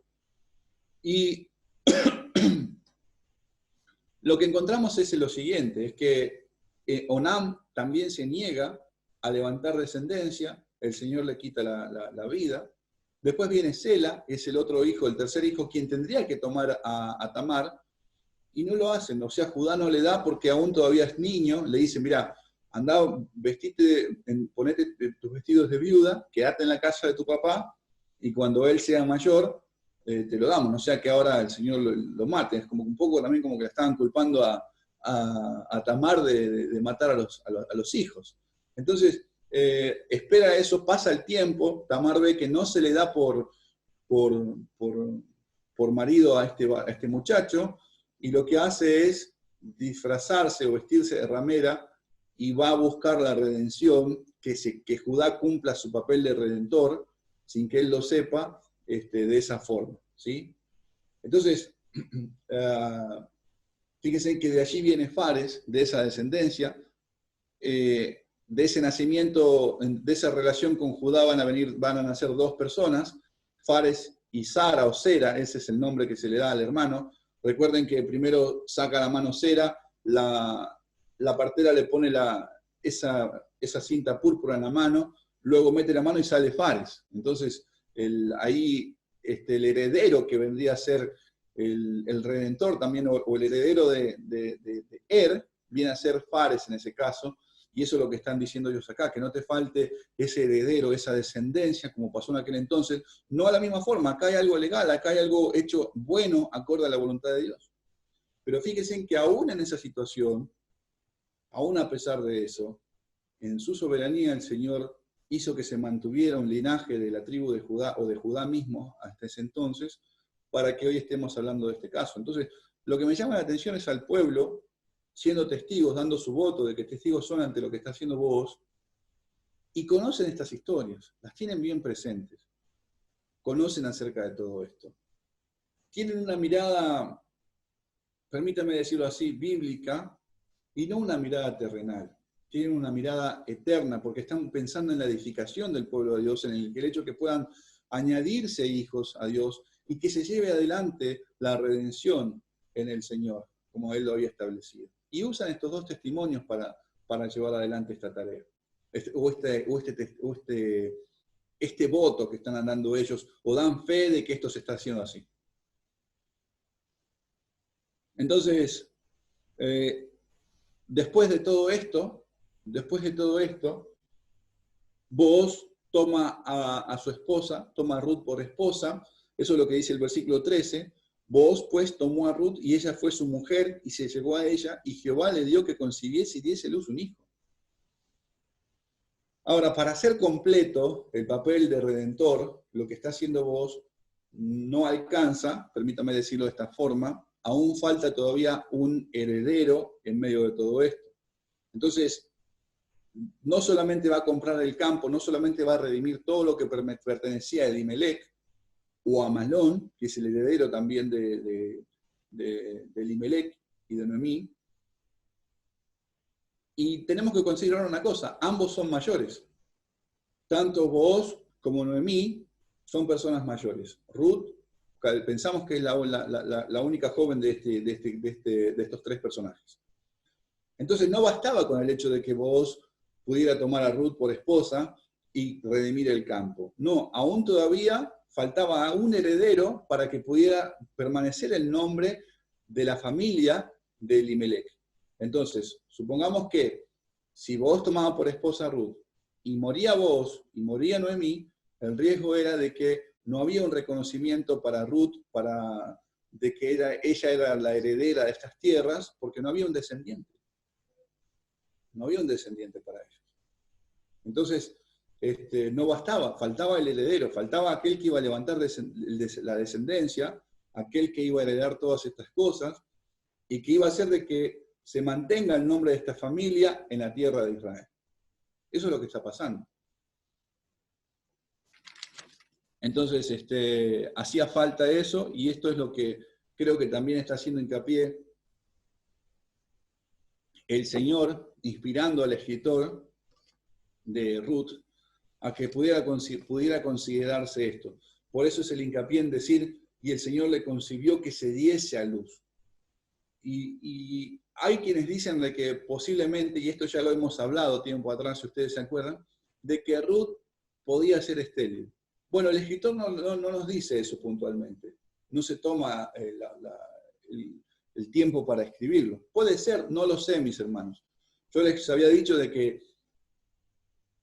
y Lo que encontramos es lo siguiente, es que Onam también se niega a levantar descendencia, el Señor le quita la vida. Después viene Sela, es el otro hijo, el tercer hijo, quien tendría que tomar a Tamar, y no lo hacen. O sea, Judá no le da porque aún todavía es niño, le dice, mira, andá, vestite, ponete tus vestidos de viuda, quédate en la casa de tu papá, y cuando él sea mayor, te lo damos. No sea que ahora el Señor lo mate. Es como un poco también como que le estaban culpando a Tamar de matar a los hijos. Entonces, espera eso, pasa el tiempo, Tamar ve que no se le da por, por, por marido a este muchacho, y lo que hace es disfrazarse o vestirse de ramera y va a buscar la redención, que Judá cumpla su papel de redentor, sin que él lo sepa, de esa forma, ¿sí? Entonces, fíjense que de allí viene Fares, de esa descendencia, de ese nacimiento, de esa relación con Judá van a nacer dos personas, Fares y Sara, o Sera, ese es el nombre que se le da al hermano. Recuerden que primero saca la mano Sera, la partera le pone esa cinta púrpura en la mano, luego mete la mano y sale Fares. Entonces, ahí el heredero que vendría a ser el redentor también, o el heredero de viene a ser Fares en ese caso. Y eso es lo que están diciendo ellos acá, que no te falte ese heredero, esa descendencia, como pasó en aquel entonces, no a la misma forma. Acá hay algo legal, acá hay algo hecho bueno, acorde a la voluntad de Dios. Pero fíjense en que aún en esa situación, aún a pesar de eso, en su soberanía el Señor hizo que se mantuviera un linaje de la tribu de Judá, o de Judá mismo hasta ese entonces, para que hoy estemos hablando de este caso. Entonces, lo que me llama la atención es al pueblo siendo testigos, dando su voto de que testigos son ante lo que está haciendo vos, y conocen estas historias, las tienen bien presentes, conocen acerca de todo esto. Tienen una mirada, permítame decirlo así, bíblica, y no una mirada terrenal. Tienen una mirada eterna, porque están pensando en la edificación del pueblo de Dios, en el hecho que puedan añadirse hijos a Dios y que se lleve adelante la redención en el Señor, como Él lo había establecido. Y usan estos dos testimonios para llevar adelante esta tarea, este voto que están dando ellos, o dan fe de que esto se está haciendo así. Entonces, después de todo esto, Booz toma a su esposa, toma a Ruth por esposa. Eso es lo que dice el versículo 13. Booz pues tomó a Ruth y ella fue su mujer y se llegó a ella, y Jehová le dio que concibiese y diese luz un hijo. Ahora, para hacer completo el papel de redentor, lo que está haciendo Booz no alcanza, permítame decirlo de esta forma, aún falta todavía un heredero en medio de todo esto. Entonces, no solamente va a comprar el campo, no solamente va a redimir todo lo que pertenecía a Elimelech o a Malón, que es el heredero también de Elimelech y de Noemí. Y tenemos que considerar una cosa, ambos son mayores. Tanto Booz como Noemí son personas mayores. Ruth, pensamos que es la única joven de estos tres personajes. Entonces no bastaba con el hecho de que Booz pudiera tomar a Ruth por esposa y redimir el campo. No, aún todavía faltaba un heredero para que pudiera permanecer el nombre de la familia de Elimelech. Entonces, supongamos que si Booz tomaba por esposa a Ruth y moría Booz y moría Noemí, el riesgo era de que no había un reconocimiento para Ruth, de que ella era la heredera de estas tierras, porque no había un descendiente. No había un descendiente para ellos. Entonces, no bastaba, faltaba el heredero, faltaba aquel que iba a levantar la descendencia, aquel que iba a heredar todas estas cosas, y que iba a hacer de que se mantenga el nombre de esta familia en la tierra de Israel. Eso es lo que está pasando. Entonces, hacía falta eso, y esto es lo que creo que también está haciendo hincapié el Señor, inspirando al escritor de Ruth, a que pudiera considerarse esto. Por eso es el hincapié en decir, y el Señor le concibió que se diese a luz. y hay quienes dicen de que posiblemente, y esto ya lo hemos hablado tiempo atrás, si ustedes se acuerdan, de que Ruth podía ser estéril. Bueno, el escritor no nos dice eso puntualmente. No se toma el tiempo para escribirlo. Puede ser, no lo sé, mis hermanos. Yo les había dicho de que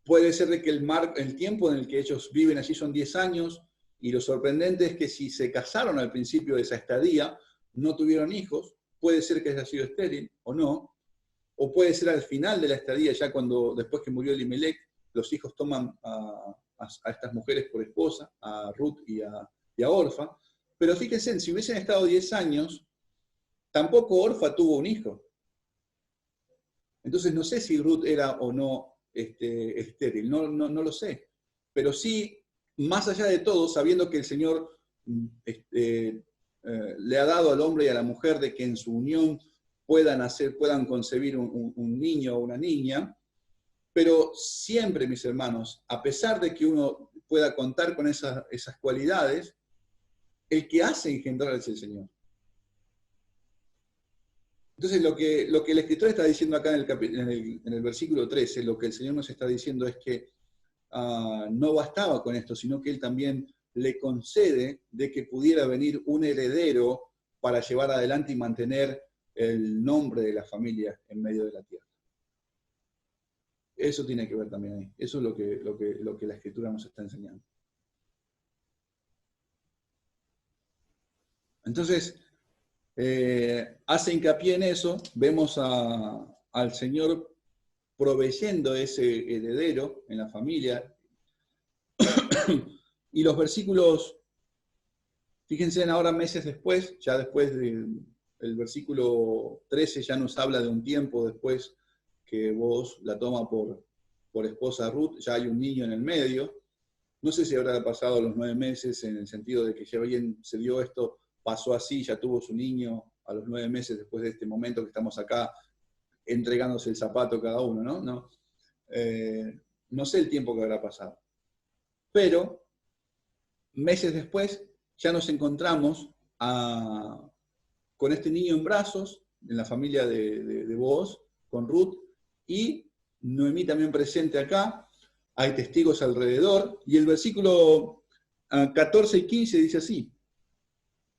puede ser de que el tiempo en el que ellos viven allí son 10 años, y lo sorprendente es que si se casaron al principio de esa estadía, no tuvieron hijos, puede ser que haya sido estéril o no, o puede ser al final de la estadía, ya después que murió Elimelech, los hijos toman a estas mujeres por esposa, a Ruth y a Orfa. Pero fíjense, si hubiesen estado 10 años, tampoco Orfa tuvo un hijo. Entonces no sé si Ruth era o no estéril, no lo sé. Pero sí, más allá de todo, sabiendo que el Señor le ha dado al hombre y a la mujer de que en su unión puedan concebir un niño o una niña, pero siempre, mis hermanos, a pesar de que uno pueda contar con esas cualidades, el que hace engendrar es el Señor. Entonces, lo que el escritor está diciendo acá en el versículo 13, lo que el Señor nos está diciendo es que no bastaba con esto, sino que Él también le concede de que pudiera venir un heredero para llevar adelante y mantener el nombre de la familia en medio de la tierra. Eso tiene que ver también ahí. Eso es lo que la Escritura nos está enseñando. Entonces, hace hincapié en eso, vemos al Señor proveyendo ese heredero en la familia. Y los versículos, fíjense ahora meses después, ya después del versículo 13 ya nos habla de un tiempo después que Booz la toma por esposa Ruth, ya hay un niño en el medio. No sé si habrá pasado los 9 meses en el sentido de que ya bien se dio esto, pasó así, ya tuvo su niño a los 9 meses después de este momento que estamos acá entregándose el zapato cada uno, ¿no? No sé el tiempo que habrá pasado. Pero meses después ya nos encontramos con este niño en brazos, en la familia de Booz, con Ruth, y Noemí también presente acá, hay testigos alrededor, y el versículo 14 y 15 dice así: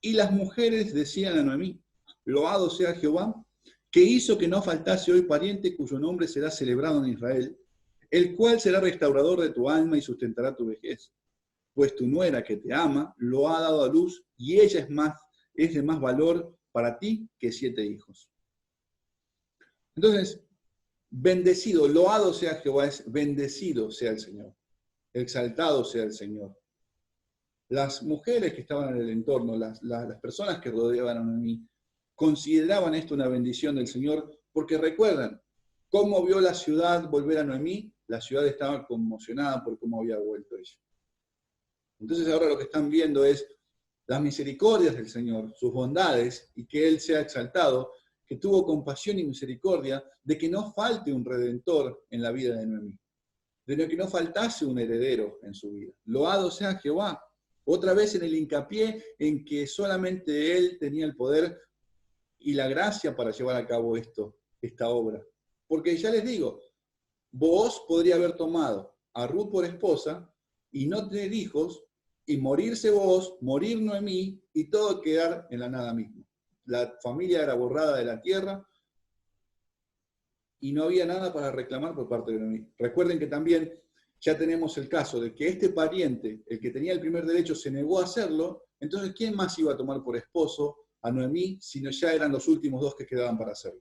y las mujeres decían a Noemí, loado sea Jehová, que hizo que no faltase hoy pariente cuyo nombre será celebrado en Israel, el cual será restaurador de tu alma y sustentará tu vejez. Pues tu nuera que te ama lo ha dado a luz, y ella es de más valor para ti que 7 hijos. Entonces, bendecido, loado sea Jehová, es bendecido sea el Señor, exaltado sea el Señor. Las mujeres que estaban en el entorno, las personas que rodeaban a Noemí, consideraban esto una bendición del Señor, porque recuerdan cómo vio la ciudad volver a Noemí. La ciudad estaba conmocionada por cómo había vuelto ella. Entonces ahora lo que están viendo es las misericordias del Señor, sus bondades, y que Él sea exaltado, que tuvo compasión y misericordia de que no falte un redentor en la vida de Noemí, de que no faltase un heredero en su vida. Loado sea Jehová. Otra vez en el hincapié en que solamente Él tenía el poder y la gracia para llevar a cabo esta obra. Porque ya les digo, Booz podría haber tomado a Ruth por esposa y no tener hijos, y morirse Booz, morir Noemí, y todo quedar en la nada misma. La familia era borrada de la tierra y no había nada para reclamar por parte de Noemí. Recuerden que también ya tenemos el caso de que este pariente, el que tenía el primer derecho, se negó a hacerlo. Entonces, ¿quién más iba a tomar por esposo a Noemí, sino ya eran los últimos 2 que quedaban para hacerlo?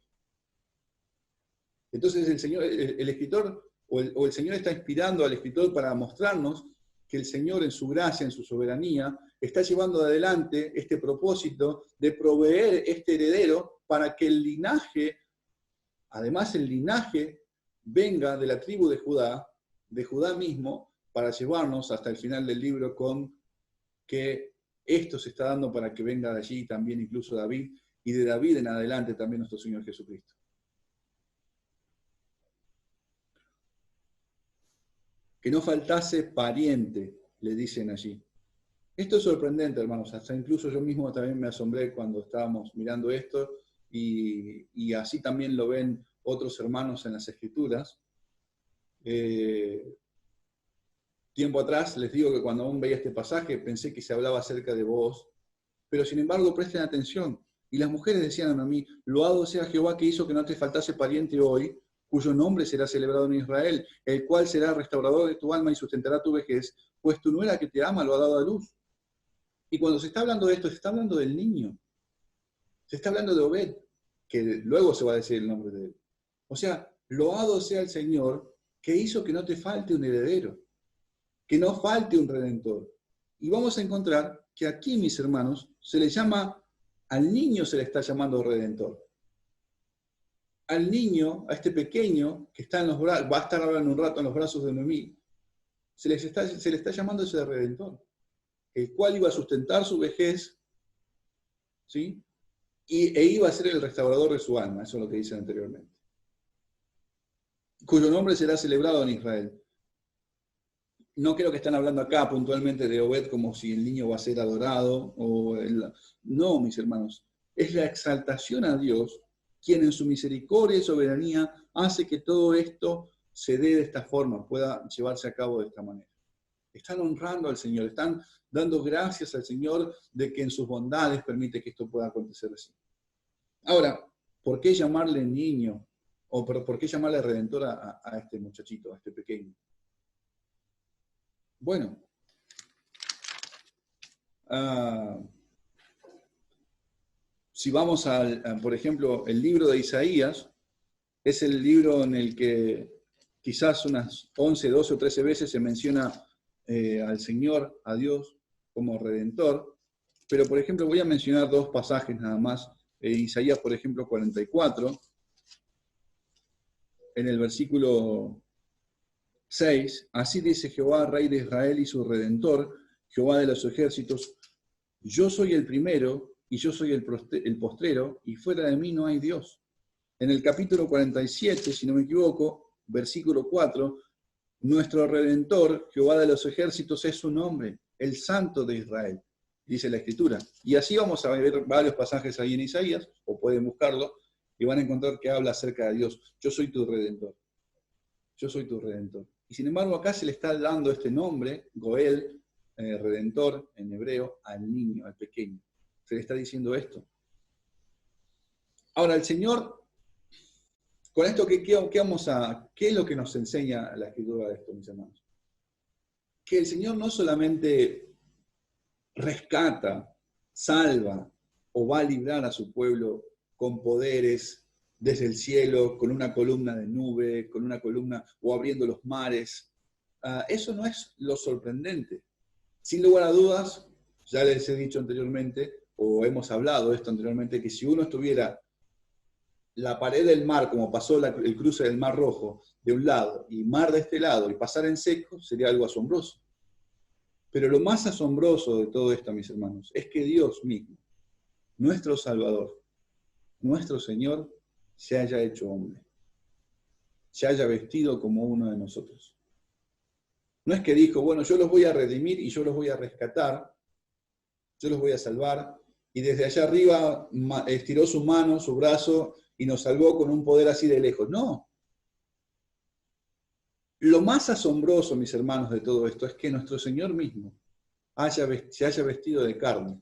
Entonces el escritor, o el Señor está inspirando al escritor para mostrarnos que el Señor en su gracia, en su soberanía, está llevando adelante este propósito de proveer este heredero para que el linaje, además el linaje, venga de la tribu de Judá mismo, para llevarnos hasta el final del libro con que esto se está dando para que venga de allí también incluso David, y de David en adelante también nuestro Señor Jesucristo. Que no faltase pariente, le dicen allí. Esto es sorprendente, hermanos. Hasta incluso yo mismo también me asombré cuando estábamos mirando esto y así también lo ven otros hermanos en las Escrituras. Tiempo atrás les digo que cuando aún veía este pasaje pensé que se hablaba acerca de vos, pero sin embargo presten atención. Y las mujeres decían a mí, loado sea Jehová que hizo que no te faltase pariente hoy, cuyo nombre será celebrado en Israel, el cual será restaurador de tu alma y sustentará tu vejez, pues tu nuera que te ama lo ha dado a luz. Y cuando se está hablando de esto, se está hablando del niño. Se está hablando de Obed, que luego se va a decir el nombre de él. O sea, loado sea el Señor que hizo que no te falte un heredero, que no falte un redentor. Y vamos a encontrar que aquí, mis hermanos, se le llama, al niño se le está llamando redentor. Al niño, a este pequeño que está en los brazos, va a estar ahora en un rato en los brazos de Noemí, se le está llamando ese redentor, el cual iba a sustentar su vejez, ¿sí? E iba a ser el restaurador de su alma, eso es lo que dice anteriormente. Cuyo nombre será celebrado en Israel. No creo que están hablando acá puntualmente de Obed como si el niño va a ser adorado. No, mis hermanos. Es la exaltación a Dios quien en su misericordia y soberanía hace que todo esto se dé de esta forma, pueda llevarse a cabo de esta manera. Están honrando al Señor, están dando gracias al Señor de que en sus bondades permite que esto pueda acontecer así. Ahora, ¿por qué llamarle niño? ¿O por qué llamarle redentor a este muchachito, a este pequeño? Bueno, si vamos por ejemplo, el libro de Isaías, es el libro en el que quizás unas 11, 12 o 13 veces se menciona al Señor, a Dios, como Redentor. Pero, por ejemplo, voy a mencionar dos pasajes nada más. Isaías, por ejemplo, 44, en el versículo 6, así dice Jehová, Rey de Israel y su Redentor, Jehová de los ejércitos, yo soy el primero y yo soy el postrero, y fuera de mí no hay Dios. En el capítulo 47, si no me equivoco, versículo 4, nuestro Redentor, Jehová de los ejércitos, es su nombre, el Santo de Israel, dice la Escritura. Y así vamos a ver varios pasajes ahí en Isaías, o pueden buscarlo, y van a encontrar que habla acerca de Dios. Yo soy tu Redentor. Yo soy tu Redentor. Y sin embargo acá se le está dando este nombre, Goel, Redentor, en hebreo, al niño, al pequeño. Se le está diciendo esto. Ahora, el Señor, con esto, ¿qué es lo que nos enseña la Escritura de esto, mis hermanos? Que el Señor no solamente rescata, salva o va a librar a su pueblo con poderes desde el cielo, con una columna de nube, con una columna o abriendo los mares. Eso no es lo sorprendente. Sin lugar a dudas, ya les he dicho anteriormente, o hemos hablado de esto anteriormente, que si uno estuviera la pared del mar, como pasó el cruce del Mar Rojo, de un lado, y mar de este lado, y pasar en seco, sería algo asombroso. Pero lo más asombroso de todo esto, mis hermanos, es que Dios mismo, nuestro Salvador, nuestro Señor, se haya hecho hombre, se haya vestido como uno de nosotros. No es que dijo, bueno, yo los voy a redimir y yo los voy a rescatar, yo los voy a salvar, y desde allá arriba estiró su mano, su brazo, y nos salvó con un poder así de lejos. No. Lo más asombroso, mis hermanos, de todo esto es que nuestro Señor mismo se haya vestido de carne,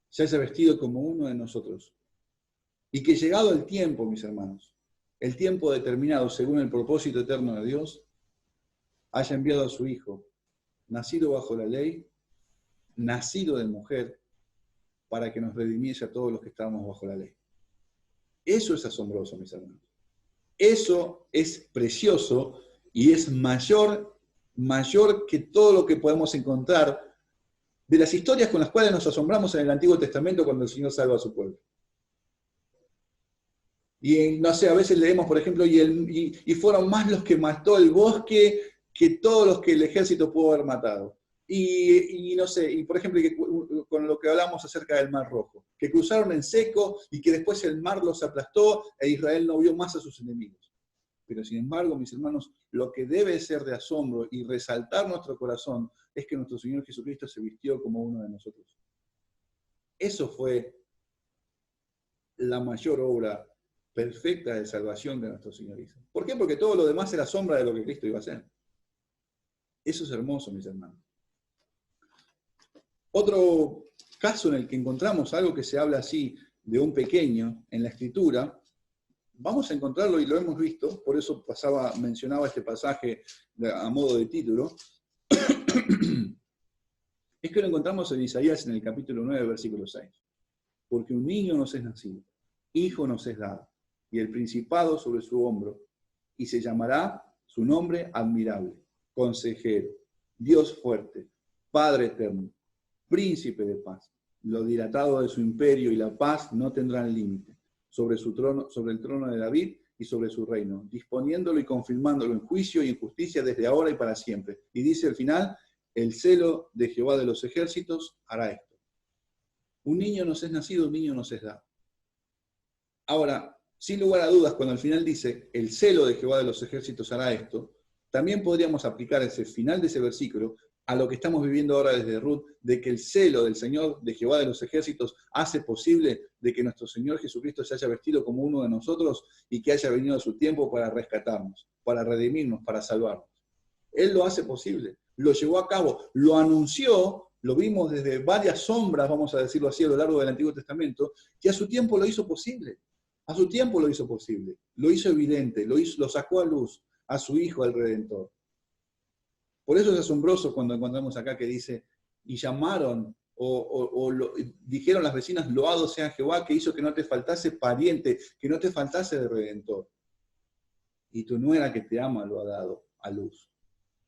se haya vestido como uno de nosotros. Y que llegado el tiempo, mis hermanos, el tiempo determinado según el propósito eterno de Dios, haya enviado a su Hijo, nacido bajo la ley, nacido de mujer, para que nos redimiese a todos los que estábamos bajo la ley. Eso es asombroso, mis hermanos. Eso es precioso y es mayor que todo lo que podemos encontrar de las historias con las cuales nos asombramos en el Antiguo Testamento cuando el Señor salva a su pueblo. Y no sé, a veces leemos, por ejemplo, y fueron más los que mató el bosque que todos los que el ejército pudo haber matado. Y no sé, y por ejemplo, con lo que hablamos acerca del Mar Rojo, que cruzaron en seco y que después el mar los aplastó e Israel no vio más a sus enemigos. Pero sin embargo, mis hermanos, lo que debe ser de asombro y resaltar nuestro corazón es que nuestro Señor Jesucristo se vistió como uno de nosotros. Eso fue la mayor obra perfecta de salvación que nuestro Señor hizo. ¿Por qué? Porque todo lo demás era sombra de lo que Cristo iba a hacer. Eso es hermoso, mis hermanos. Otro caso en el que encontramos algo que se habla así de un pequeño en la Escritura, vamos a encontrarlo y lo hemos visto, por eso mencionaba este pasaje a modo de título, es que lo encontramos en Isaías en el capítulo 9, versículo 6. Porque un niño nos es nacido, hijo nos es dado, y el principado sobre su hombro, y se llamará su nombre admirable, consejero, Dios fuerte, Padre eterno, príncipe de paz. Lo dilatado de su imperio y la paz no tendrán límite sobre su trono, sobre el trono de David y sobre su reino, disponiéndolo y confirmándolo en juicio y en justicia desde ahora y para siempre. Y dice al final, el celo de Jehová de los ejércitos hará esto. Un niño nos es nacido, un niño nos es dado. Ahora, sin lugar a dudas, cuando al final dice, el celo de Jehová de los ejércitos hará esto, también podríamos aplicar ese final de ese versículo a lo que estamos viviendo ahora desde Ruth, de que el celo del Señor, de Jehová de los ejércitos, hace posible de que nuestro Señor Jesucristo se haya vestido como uno de nosotros y que haya venido a su tiempo para rescatarnos, para redimirnos, para salvarnos. Él lo hace posible, lo llevó a cabo, lo anunció, lo vimos desde varias sombras, vamos a decirlo así, a lo largo del Antiguo Testamento, que a su tiempo lo hizo posible. A su tiempo lo hizo posible, lo hizo evidente, lo sacó a luz a su Hijo, al Redentor. Por eso es asombroso cuando encontramos acá que dice, y llamaron, dijeron las vecinas, loado sea Jehová, que hizo que no te faltase pariente, que no te faltase de Redentor. Y tu nuera que te ama lo ha dado a luz,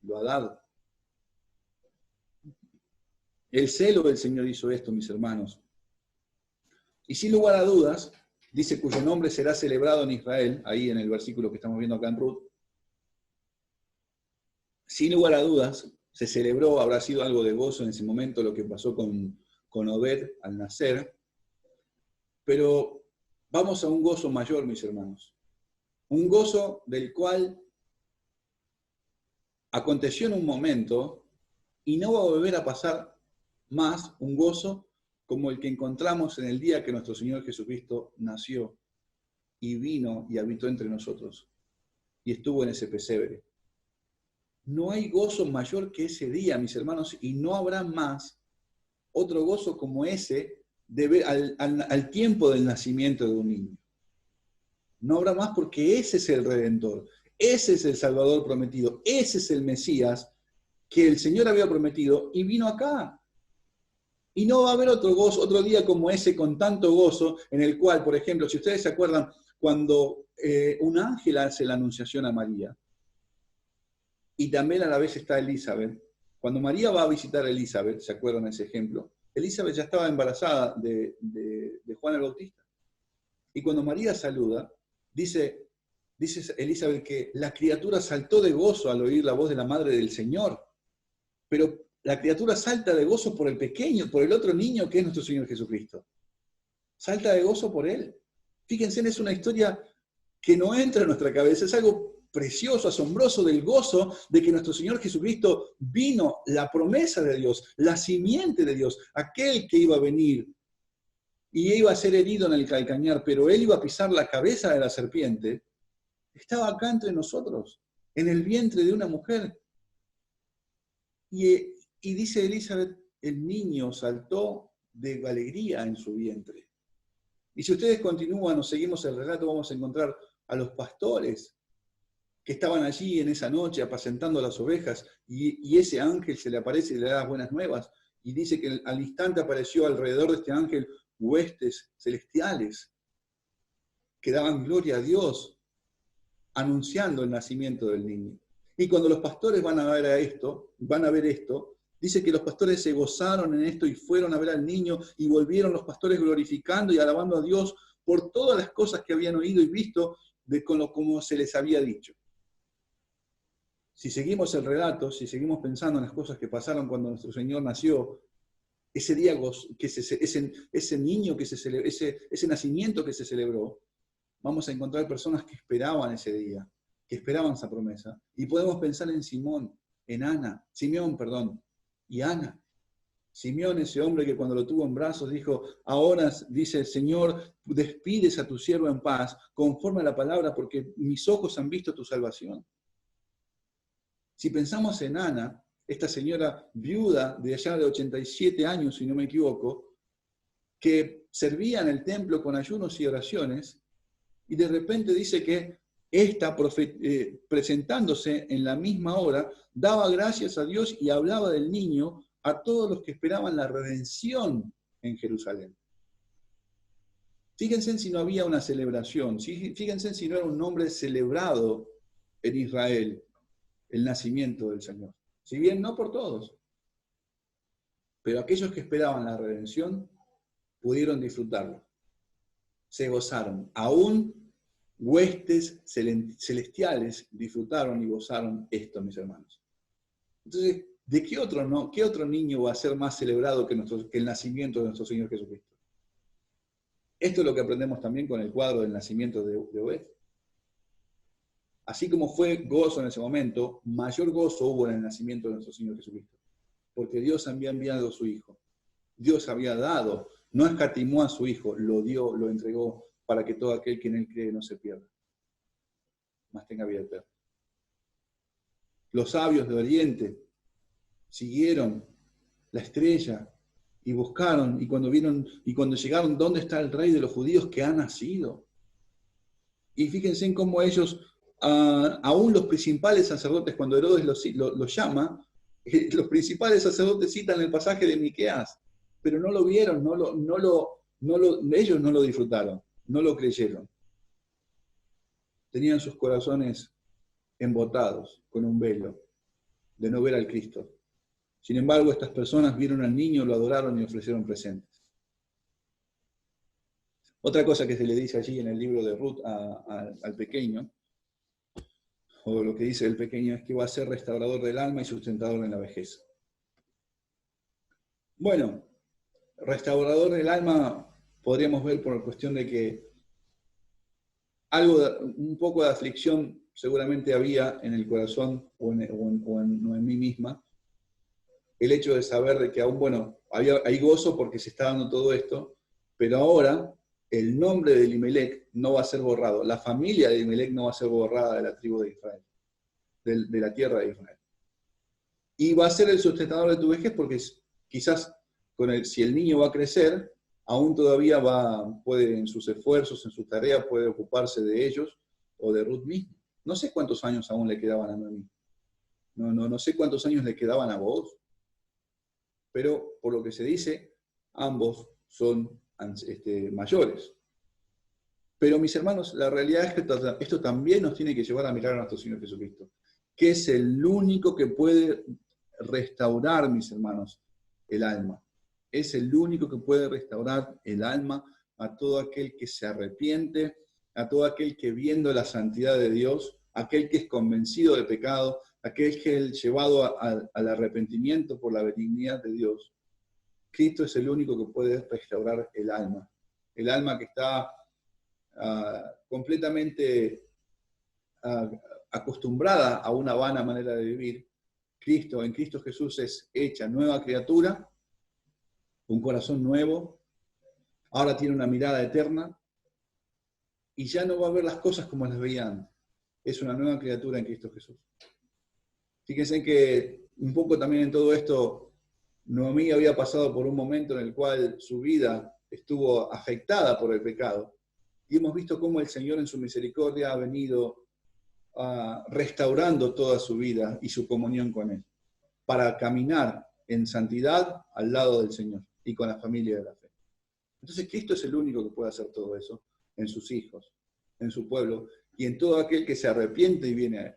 lo ha dado. El celo del Señor hizo esto, mis hermanos. Y sin lugar a dudas, dice, cuyo nombre será celebrado en Israel, ahí en el versículo que estamos viendo acá en Ruth. Sin lugar a dudas, se celebró, habrá sido algo de gozo en ese momento lo que pasó con Obed al nacer, pero vamos a un gozo mayor, mis hermanos. Un gozo del cual aconteció en un momento y no va a volver a pasar más un gozo como el que encontramos en el día que nuestro Señor Jesucristo nació y vino y habitó entre nosotros y estuvo en ese pesebre. No hay gozo mayor que ese día, mis hermanos, y no habrá más otro gozo como ese al tiempo del nacimiento de un niño. No habrá más porque ese es el Redentor, ese es el Salvador prometido, ese es el Mesías que el Señor había prometido y vino acá. Y no va a haber otro gozo, otro día como ese con tanto gozo, en el cual, por ejemplo, si ustedes se acuerdan, cuando un ángel hace la anunciación a María, y también a la vez está Elizabeth. Cuando María va a visitar a Elizabeth, ¿se acuerdan de ese ejemplo? Elizabeth ya estaba embarazada de Juan el Bautista. Y cuando María saluda, dice Elizabeth que la criatura saltó de gozo al oír la voz de la madre del Señor. Pero la criatura salta de gozo por el pequeño, por el otro niño que es nuestro Señor Jesucristo. Salta de gozo por él. Fíjense, es una historia que no entra en nuestra cabeza, es algo precioso, asombroso del gozo de que nuestro Señor Jesucristo vino, la promesa de Dios, la simiente de Dios, aquel que iba a venir y iba a ser herido en el calcañar, pero él iba a pisar la cabeza de la serpiente, estaba acá entre nosotros, en el vientre de una mujer. Y dice Elizabeth, el niño saltó de alegría en su vientre. Y si ustedes continúan o seguimos el relato, vamos a encontrar a los pastores que estaban allí en esa noche apacentando las ovejas, y ese ángel se le aparece y le da las buenas nuevas, y dice que al instante apareció alrededor de este ángel huestes celestiales que daban gloria a Dios, anunciando el nacimiento del niño. Y cuando los pastores van a ver esto, dice que los pastores se gozaron en esto y fueron a ver al niño, y volvieron los pastores glorificando y alabando a Dios por todas las cosas que habían oído y visto como se les había dicho. Si seguimos el relato, si seguimos pensando en las cosas que pasaron cuando nuestro Señor nació, ese día, ese niño que se celebró, ese nacimiento que se celebró, vamos a encontrar personas que esperaban ese día, que esperaban esa promesa. Y podemos pensar en Simeón y Ana. Simeón, ese hombre que cuando lo tuvo en brazos dijo, ahora dice el Señor, despides a tu siervo en paz, conforme a la palabra, porque mis ojos han visto tu salvación. Si pensamos en Ana, esta señora viuda de allá de 87 años, si no me equivoco, que servía en el templo con ayunos y oraciones, y de repente dice que esta, presentándose en la misma hora, daba gracias a Dios y hablaba del niño a todos los que esperaban la redención en Jerusalén. Fíjense si no había una celebración, fíjense si no era un nombre celebrado en Israel, el nacimiento del Señor. Si bien no por todos, pero aquellos que esperaban la redención pudieron disfrutarlo. Se gozaron. Aún huestes celestiales disfrutaron y gozaron esto, mis hermanos. Entonces, ¿de qué otro niño va a ser más celebrado que el nacimiento de nuestro Señor Jesucristo? Esto es lo que aprendemos también con el cuadro del nacimiento de Obed. Así como fue gozo en ese momento, mayor gozo hubo en el nacimiento de nuestro Señor Jesucristo. Porque Dios había enviado a su Hijo. Dios había dado, no escatimó a su Hijo, lo dio, lo entregó para que todo aquel que en Él cree no se pierda, mas tenga vida eterna. Los sabios de Oriente siguieron la estrella y buscaron, y cuando llegaron, ¿dónde está el rey de los judíos que ha nacido? Y fíjense en cómo ellos, aún los principales sacerdotes, cuando Herodes los llama, los principales sacerdotes citan el pasaje de Miqueas, pero no lo vieron, ellos no lo disfrutaron, no lo creyeron. Tenían sus corazones embotados con un velo de no ver al Cristo. Sin embargo, estas personas vieron al niño, lo adoraron y ofrecieron presentes. Otra cosa que se le dice allí en el libro de Ruth al pequeño, o lo que dice el pequeño, es que va a ser restaurador del alma y sustentador en la vejez. Bueno, restaurador del alma podríamos ver por cuestión de que un poco de aflicción seguramente había en el corazón o en mí misma. El hecho de saber de que aún, bueno, hay gozo porque se está dando todo esto, pero ahora el nombre de Elimelech no va a ser borrado. La familia de Elimelech no va a ser borrada de la tribu de Israel, de la tierra de Israel. Y va a ser el sustentador de tu vejez porque quizás si el niño va a crecer, aún todavía puede en sus esfuerzos, en sus tareas, puede ocuparse de ellos o de Ruth misma. No sé cuántos años aún le quedaban a Noemí. No sé cuántos años le quedaban a Booz. Pero por lo que se dice, ambos son mayores. Pero mis hermanos, la realidad es que esto también nos tiene que llevar a mirar a nuestro Señor Jesucristo, que es el único que puede restaurar, mis hermanos, el alma. Es el único que puede restaurar el alma a todo aquel que se arrepiente, a todo aquel que viendo la santidad de Dios, aquel que es convencido de pecado, aquel que es llevado al arrepentimiento por la benignidad de Dios. Cristo es el único que puede restaurar el alma que está completamente acostumbrada a una vana manera de vivir. En Cristo Jesús es hecha nueva criatura, un corazón nuevo, ahora tiene una mirada eterna y ya no va a ver las cosas como las veía antes. Es una nueva criatura en Cristo Jesús. Fíjense que un poco también en todo esto, Noemí había pasado por un momento en el cual su vida estuvo afectada por el pecado. Y hemos visto cómo el Señor en su misericordia ha venido restaurando toda su vida y su comunión con Él, para caminar en santidad al lado del Señor y con la familia de la fe. Entonces Cristo es el único que puede hacer todo eso en sus hijos, en su pueblo y en todo aquel que se arrepiente y viene a Él.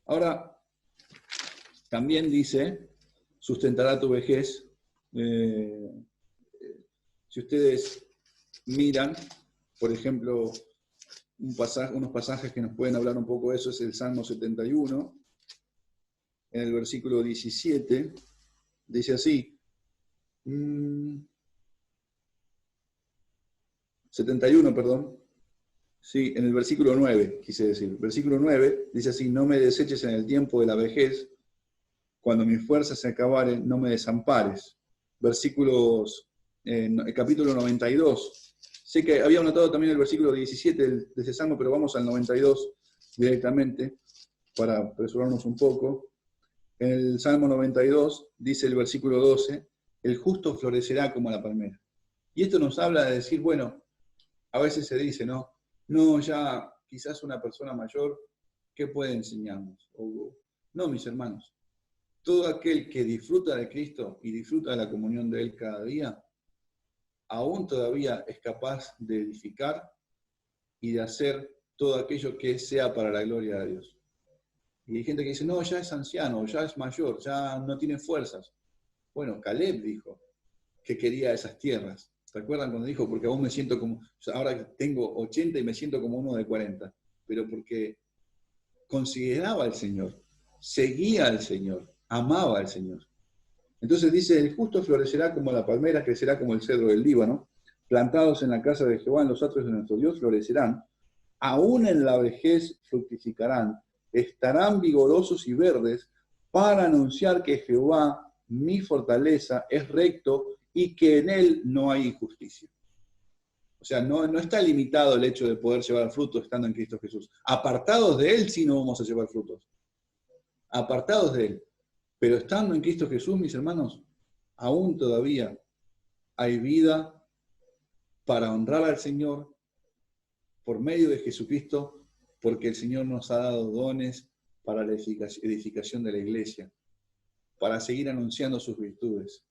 Ahora, también dice, sustentará tu vejez. Si ustedes miran, por ejemplo, unos pasajes que nos pueden hablar un poco de eso, es el Salmo 71, en el versículo 17, dice así, 71, perdón, sí, en el versículo 9, quise decir, versículo 9, dice así, no me deseches en el tiempo de la vejez, cuando mis fuerzas se acabaren, no me desampares. Versículos, capítulo 92. Sé que había anotado también el versículo 17 de ese salmo, pero vamos al 92 directamente para apresurarnos un poco. En el Salmo 92 dice el versículo 12, el justo florecerá como la palmera. Y esto nos habla de decir, bueno, a veces se dice, no, ya quizás una persona mayor, ¿qué puede enseñarnos? No, mis hermanos, todo aquel que disfruta de Cristo y disfruta de la comunión de Él cada día, aún todavía es capaz de edificar y de hacer todo aquello que sea para la gloria de Dios. Y hay gente que dice, no, ya es anciano, ya es mayor, ya no tiene fuerzas. Bueno, Caleb dijo que quería esas tierras. ¿Se acuerdan cuando dijo? Porque aún me siento como, ahora tengo 80 y me siento como uno de 40, pero porque consideraba al Señor, seguía al Señor, amaba al Señor. Entonces dice, el justo florecerá como la palmera, crecerá como el cedro del Líbano, plantados en la casa de Jehová, en los atrios de nuestro Dios, florecerán, aún en la vejez fructificarán, estarán vigorosos y verdes para anunciar que Jehová, mi fortaleza, es recto y que en él no hay injusticia. O sea, no está limitado el hecho de poder llevar frutos estando en Cristo Jesús. Apartados de él sí no vamos a llevar frutos. Apartados de él. Pero estando en Cristo Jesús, mis hermanos, aún todavía hay vida para honrar al Señor por medio de Jesucristo, porque el Señor nos ha dado dones para la edificación de la iglesia, para seguir anunciando sus virtudes.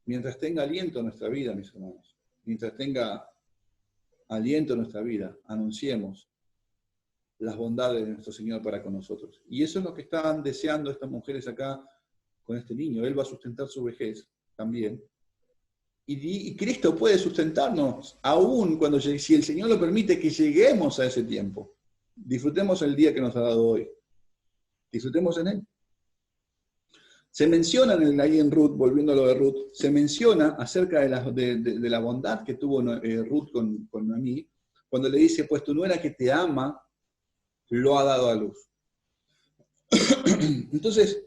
Mientras tenga aliento en nuestra vida, mis hermanos, mientras tenga aliento en nuestra vida, anunciemos las bondades de nuestro Señor para con nosotros. Y eso es lo que están deseando estas mujeres acá con este niño. Él va a sustentar su vejez también. Y Cristo puede sustentarnos aún cuando, si el Señor lo permite, que lleguemos a ese tiempo. Disfrutemos el día que nos ha dado hoy. Disfrutemos en él. Se menciona ahí en Ruth, volviendo a lo de Ruth, se menciona acerca de la bondad que tuvo Ruth con Noemí, cuando le dice, pues tu nuera que te ama, lo ha dado a luz. Entonces,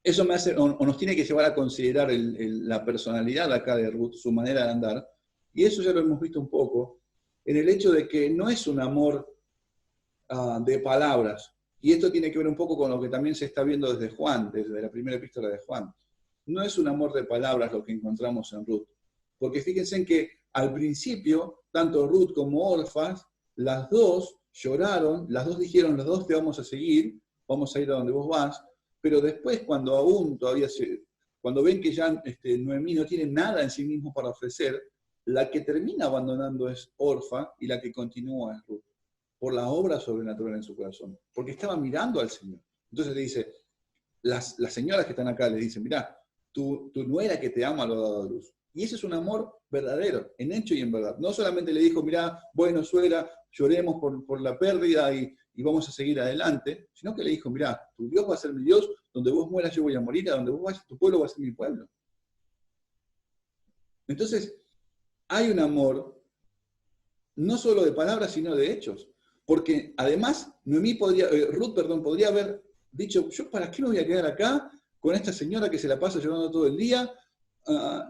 eso me hace, o nos tiene que llevar a considerar la personalidad acá de Ruth, su manera de andar, y eso ya lo hemos visto un poco, en el hecho de que no es un amor de palabras, y esto tiene que ver un poco con lo que también se está viendo desde Juan, desde la primera epístola de Juan. No es un amor de palabras lo que encontramos en Ruth, porque fíjense en que al principio, tanto Ruth como Orfas, las dos lloraron, las dos dijeron, los dos te vamos a seguir, vamos a ir a donde vos vas, pero después cuando aún todavía cuando ven que ya Noemí no tiene nada en sí mismo para ofrecer, la que termina abandonando es Orfa y la que continúa es Ruth, por la obra sobrenatural en su corazón, porque estaba mirando al Señor. Entonces le dice, las señoras que están acá le dicen, mirá, tu nuera que te ama lo ha dado a luz. Y ese es un amor verdadero, en hecho y en verdad. No solamente le dijo, mirá, bueno, suegra, lloremos por la pérdida y vamos a seguir adelante, sino que le dijo, mirá, tu Dios va a ser mi Dios, donde vos mueras yo voy a morir, a donde vos vayas tu pueblo va a ser mi pueblo. Entonces, hay un amor, no solo de palabras, sino de hechos. Porque además, Ruth podría haber dicho, yo para qué me voy a quedar acá con esta señora que se la pasa llorando todo el día,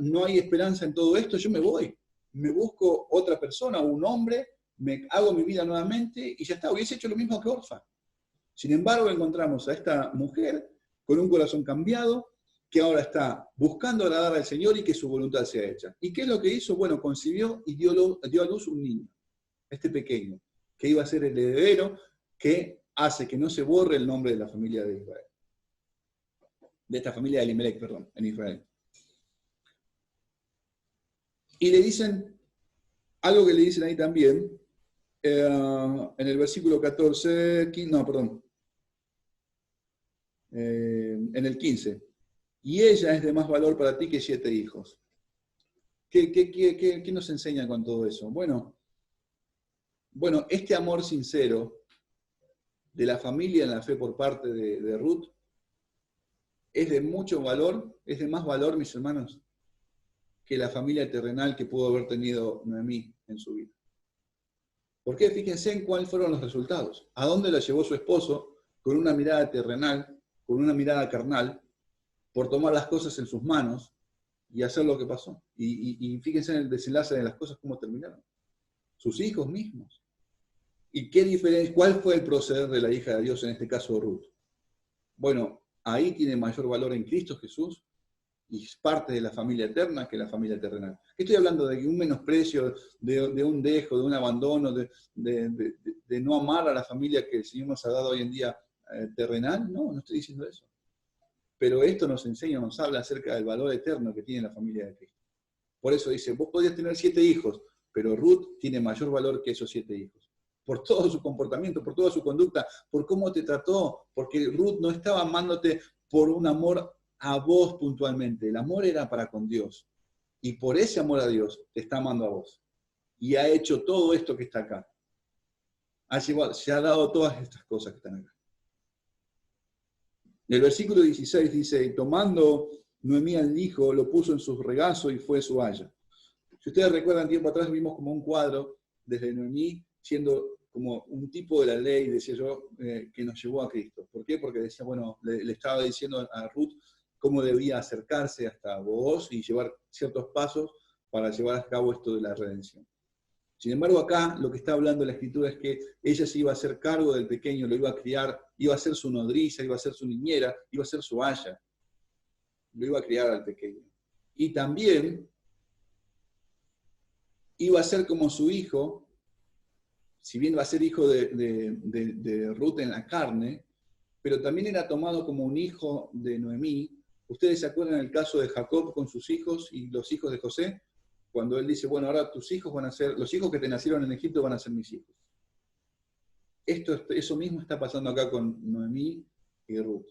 no hay esperanza en todo esto, yo me voy, me busco otra persona, un hombre, me hago mi vida nuevamente y ya está, hubiese hecho lo mismo que Orfa. Sin embargo, encontramos a esta mujer con un corazón cambiado, que ahora está buscando agradar al Señor y que su voluntad sea hecha. ¿Y qué es lo que hizo? Bueno, concibió y dio a luz un niño, este pequeño, que iba a ser el heredero que hace que no se borre el nombre de la familia de Israel. De esta familia de Elimelech, perdón, en Israel. Y le dicen, algo que le dicen ahí también, en el versículo 14, en el 15. Y ella es de más valor para ti que 7 hijos. ¿Qué nos enseña con todo eso? Bueno, este amor sincero de la familia en la fe por parte de Ruth es de mucho valor, es de más valor, mis hermanos, que la familia terrenal que pudo haber tenido Noemí en su vida. ¿Por qué? Fíjense en cuáles fueron los resultados. ¿A dónde la llevó su esposo? Con una mirada terrenal, con una mirada carnal, por tomar las cosas en sus manos y hacer lo que pasó. Y fíjense en el desenlace de las cosas, cómo terminaron. Sus hijos mismos. ¿Y qué diferencia? ¿Cuál fue el proceder de la hija de Dios, en este caso Ruth? Bueno, ahí tiene mayor valor en Cristo Jesús y es parte de la familia eterna que la familia terrenal. Estoy hablando de un menosprecio, de un dejo, de un abandono, de no amar a la familia que el Señor nos ha dado hoy en día terrenal. No, no estoy diciendo eso. Pero esto nos enseña, nos habla acerca del valor eterno que tiene la familia de Cristo. Por eso dice, vos podías tener 7 hijos, pero Ruth tiene mayor valor que esos 7 hijos. Por todo su comportamiento, por toda su conducta, por cómo te trató, porque Ruth no estaba amándote por un amor a vos puntualmente. El amor era para con Dios. Y por ese amor a Dios te está amando a vos. Y ha hecho todo esto que está acá. Se ha dado todas estas cosas que están acá. El versículo 16 dice, tomando Noemí al hijo, lo puso en su regazo y fue su haya. Si ustedes recuerdan, tiempo atrás vimos como un cuadro desde Noemí, siendo como un tipo de la ley, decía yo, que nos llevó a Cristo. ¿Por qué? Porque decía, bueno, le estaba diciendo a Ruth cómo debía acercarse hasta Booz y llevar ciertos pasos para llevar a cabo esto de la redención. Sin embargo, acá lo que está hablando la Escritura es que ella se iba a hacer cargo del pequeño, lo iba a criar, iba a ser su nodriza, iba a ser su niñera, iba a ser su haya. Lo iba a criar al pequeño. Y también iba a ser como su hijo, si bien va a ser hijo de Ruth en la carne, pero también era tomado como un hijo de Noemí. ¿Ustedes se acuerdan del caso de Jacob con sus hijos y los hijos de José? Cuando él dice, bueno, ahora tus hijos van a ser, los hijos que te nacieron en Egipto van a ser mis hijos. Eso mismo está pasando acá con Noemí y Ruth.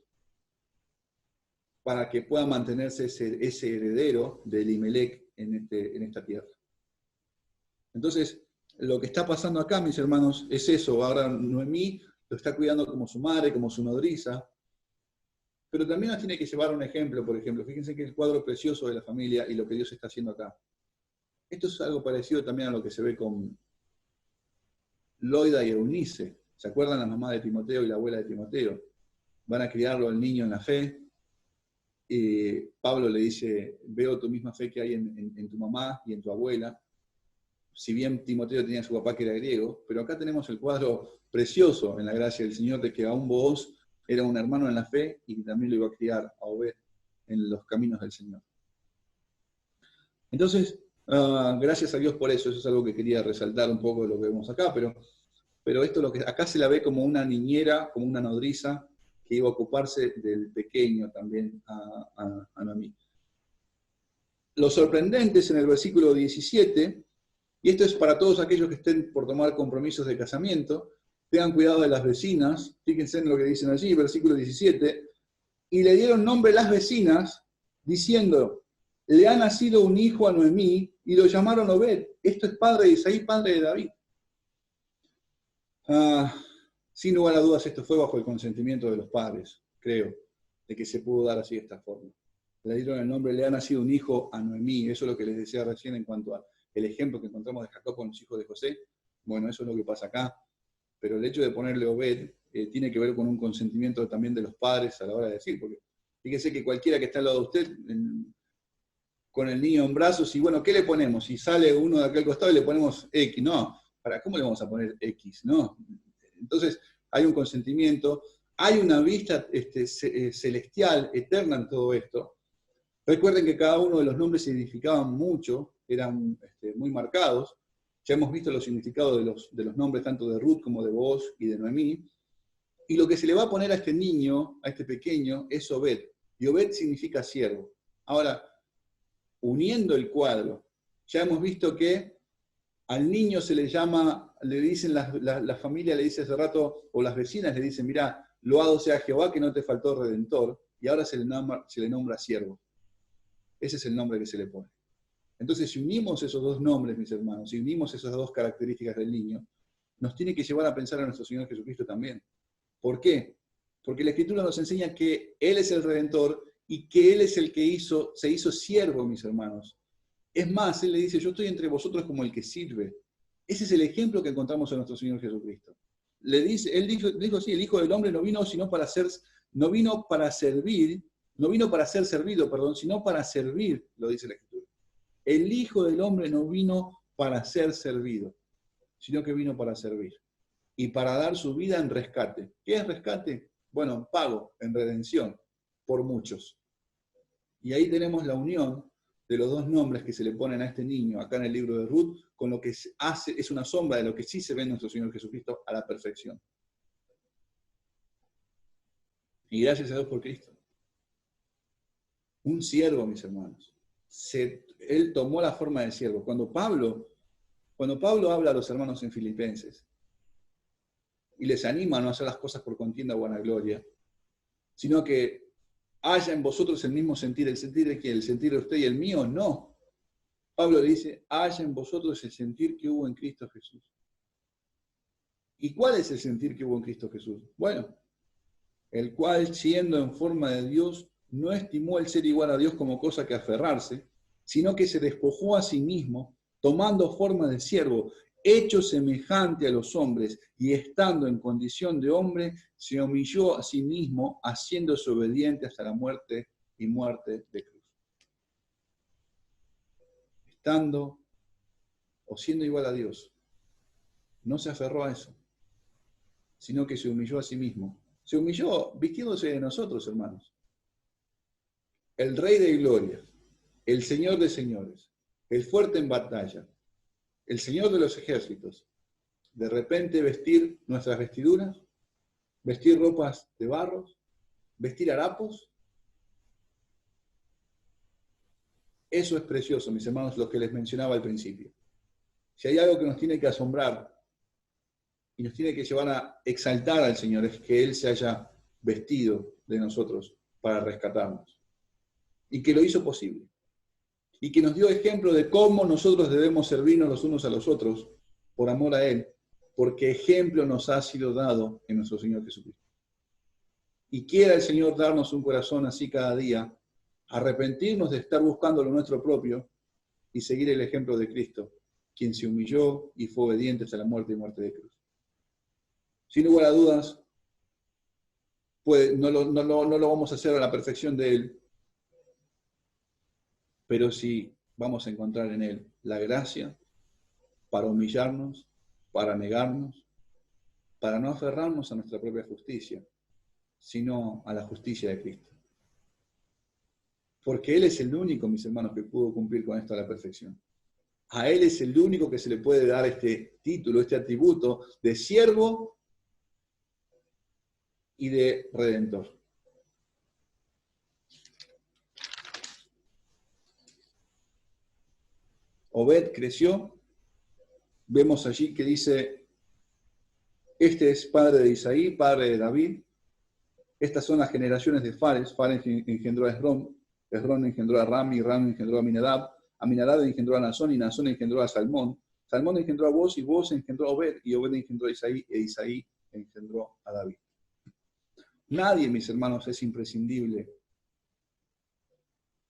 Para que pueda mantenerse ese heredero de Elimelech en esta tierra. Entonces, lo que está pasando acá, mis hermanos, es eso. Ahora Noemí lo está cuidando como su madre, como su nodriza. Pero también nos tiene que llevar un ejemplo, por ejemplo. Fíjense que el cuadro precioso de la familia y lo que Dios está haciendo acá. Esto es algo parecido también a lo que se ve con Loida y Eunice. ¿Se acuerdan la mamá de Timoteo y la abuela de Timoteo? Van a criarlo al niño en la fe. Pablo le dice, veo tu misma fe que hay en tu mamá y en tu abuela. Si bien Timoteo tenía a su papá que era griego, pero acá tenemos el cuadro precioso en la gracia del Señor de que aún Booz era un hermano en la fe y también lo iba a criar a Obed en los caminos del Señor. Entonces, gracias a Dios por eso es algo que quería resaltar un poco de lo que vemos acá, pero esto lo que acá se la ve como una niñera, como una nodriza, que iba a ocuparse del pequeño también a Noemí. Lo sorprendente es en el versículo 17, y esto es para todos aquellos que estén por tomar compromisos de casamiento, tengan cuidado de las vecinas, fíjense en lo que dicen allí, versículo 17, y le dieron nombre las vecinas, diciendo, le ha nacido un hijo a Noemí, y lo llamaron Obed. Esto es padre de Isaí, padre de David. Sin lugar a dudas, esto fue bajo el consentimiento de los padres, creo, de que se pudo dar así de esta forma. Le dieron el nombre, le ha nacido un hijo a Noemí. Eso es lo que les decía recién en cuanto al ejemplo que encontramos de Jacob con los hijos de José. Bueno, eso es lo que pasa acá. Pero el hecho de ponerle Obed tiene que ver con un consentimiento también de los padres a la hora de decir, porque fíjese que cualquiera que está al lado de usted, con el niño en brazos, y bueno, ¿qué le ponemos? Si sale uno de aquel costado y le ponemos X, no, ¿cómo le vamos a poner X? No. Entonces, hay un consentimiento, hay una vista celestial, eterna en todo esto. Recuerden que cada uno de los nombres significaban mucho, eran muy marcados. Ya hemos visto los significados de los nombres tanto de Ruth como de Booz y de Noemí. Y lo que se le va a poner a este niño, a este pequeño, es Obed. Y Obed significa siervo. Ahora, uniendo el cuadro, ya hemos visto que al niño se le llama, le dicen, la familia le dice hace rato, o las vecinas le dicen, mirá, loado sea Jehová que no te faltó redentor, y ahora se le nombra siervo. Ese es el nombre que se le pone. Entonces, si unimos esos dos nombres, mis hermanos, si unimos esas dos características del niño, nos tiene que llevar a pensar en nuestro Señor Jesucristo también. ¿Por qué? Porque la Escritura nos enseña que Él es el Redentor y que Él es el que se hizo siervo, mis hermanos. Es más, Él le dice, yo estoy entre vosotros como el que sirve. Ese es el ejemplo que encontramos en nuestro Señor Jesucristo. Él dijo, sí, el Hijo del Hombre no vino sino para ser no vino para servir, no vino para ser servido, perdón, sino para servir, lo dice la Escritura. El Hijo del Hombre no vino para ser servido, sino que vino para servir y para dar su vida en rescate. ¿Qué es rescate? Bueno, en pago, en redención, por muchos. Y ahí tenemos la unión de los dos nombres que se le ponen a este niño, acá en el libro de Ruth, con lo que hace, es una sombra de lo que sí se ve en nuestro Señor Jesucristo a la perfección. Y gracias a Dios por Cristo. Un siervo, mis hermanos. Él tomó la forma de siervo. Cuando Pablo habla a los hermanos en Filipenses y les anima a no hacer las cosas por contienda o vanagloria, sino que haya en vosotros el mismo sentir. ¿El sentir de quién? ¿El sentir de usted y el mío? No. Pablo le dice, haya en vosotros el sentir que hubo en Cristo Jesús. ¿Y cuál es el sentir que hubo en Cristo Jesús? Bueno, el cual, siendo en forma de Dios, no estimó el ser igual a Dios como cosa que aferrarse, sino que se despojó a sí mismo, tomando forma de siervo, hecho semejante a los hombres, y estando en condición de hombre, se humilló a sí mismo, haciéndose obediente hasta la muerte y muerte de cruz. Estando o siendo igual a Dios, no se aferró a eso, sino que se humilló a sí mismo. Se humilló vistiéndose de nosotros, hermanos. El Rey de Gloria, el Señor de señores, el fuerte en batalla, el Señor de los ejércitos, de repente vestir nuestras vestiduras, vestir ropas de barros, vestir harapos. Eso es precioso, mis hermanos, lo que les mencionaba al principio. Si hay algo que nos tiene que asombrar y nos tiene que llevar a exaltar al Señor, es que Él se haya vestido de nosotros para rescatarnos. Y que lo hizo posible. Y que nos dio ejemplo de cómo nosotros debemos servirnos los unos a los otros por amor a Él, porque ejemplo nos ha sido dado en nuestro Señor Jesucristo. Y quiera el Señor darnos un corazón así cada día, arrepentirnos de estar buscando lo nuestro propio y seguir el ejemplo de Cristo, quien se humilló y fue obediente hasta la muerte y muerte de cruz. Sin lugar a dudas, no lo vamos a hacer a la perfección de Él, pero sí vamos a encontrar en Él la gracia para humillarnos, para negarnos, para no aferrarnos a nuestra propia justicia, sino a la justicia de Cristo. Porque Él es el único, mis hermanos, que pudo cumplir con esto a la perfección. A Él es el único que se le puede dar este título, este atributo de siervo y de redentor. Obed creció, vemos allí que dice, este es padre de Isaí, padre de David, estas son las generaciones de Fares, Fares engendró a Esrón, Esrón engendró a Ram, y Ram engendró a Aminadab, Aminadab engendró a Nazón, y Nazón engendró a Salmón, Salmón engendró a Boz, y Boz engendró a Obed, y Obed engendró a Isaí, e Isaí engendró a David. Nadie, mis hermanos, es imprescindible.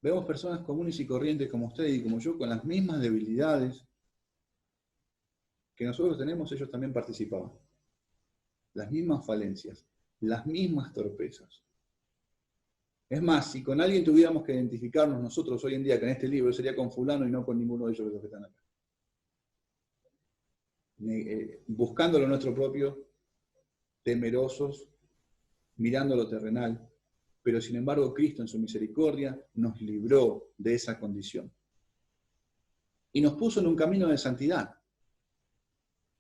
Vemos personas comunes y corrientes como ustedes y como yo, con las mismas debilidades que nosotros tenemos, ellos también participaban. Las mismas falencias, las mismas torpezas. Es más, si con alguien tuviéramos que identificarnos nosotros hoy en día, que en este libro sería con fulano y no con ninguno de ellos de los que están acá. Buscando lo nuestro propio, temerosos, mirando lo terrenal, pero sin embargo Cristo en su misericordia nos libró de esa condición. Y nos puso en un camino de santidad,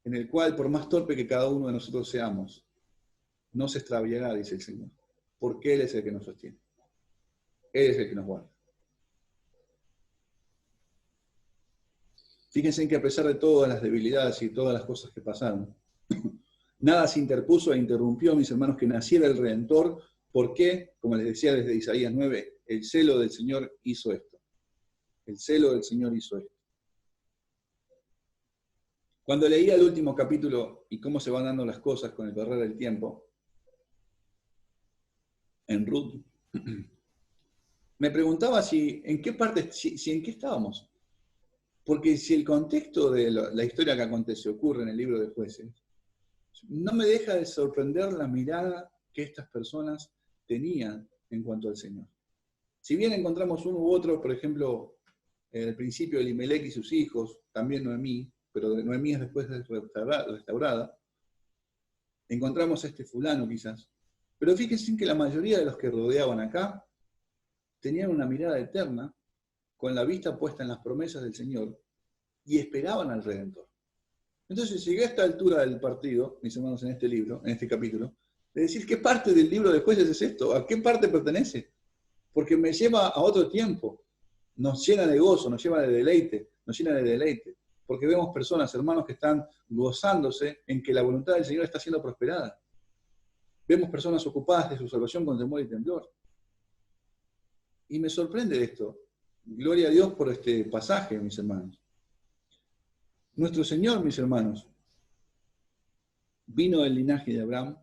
en el cual, por más torpe que cada uno de nosotros seamos, no se extraviará, dice el Señor, porque Él es el que nos sostiene. Él es el que nos guarda. Fíjense en que a pesar de todas las debilidades y todas las cosas que pasaron, nada se interpuso e interrumpió, mis hermanos, que naciera el Redentor, porque, como les decía desde Isaías 9, el celo del Señor hizo esto. El celo del Señor hizo esto. Cuando leía el último capítulo y cómo se van dando las cosas con el correr del tiempo, en Ruth, me preguntaba en qué estábamos. Porque si el contexto de la historia que acontece ocurre en el libro de Jueces, no me deja de sorprender la mirada que estas personas tenían en cuanto al Señor. Si bien encontramos uno u otro, por ejemplo, en el principio Elimelech y sus hijos, también Noemí, pero Noemí es después restaurada, encontramos a este fulano quizás. Pero fíjense que la mayoría de los que rodeaban acá tenían una mirada eterna, con la vista puesta en las promesas del Señor, y esperaban al Redentor. Entonces llegué a esta altura del partido, mis hermanos, en este libro, en este capítulo, de decir, ¿qué parte del libro de Jueces es esto? ¿A qué parte pertenece? Porque me lleva a otro tiempo, nos llena de gozo, nos lleva de deleite, nos llena de deleite, porque vemos personas, hermanos, que están gozándose en que la voluntad del Señor está siendo prosperada. Vemos personas ocupadas de su salvación con temor y temblor. Y me sorprende esto. Gloria a Dios por este pasaje, mis hermanos. Nuestro Señor, mis hermanos, vino del linaje de Abraham,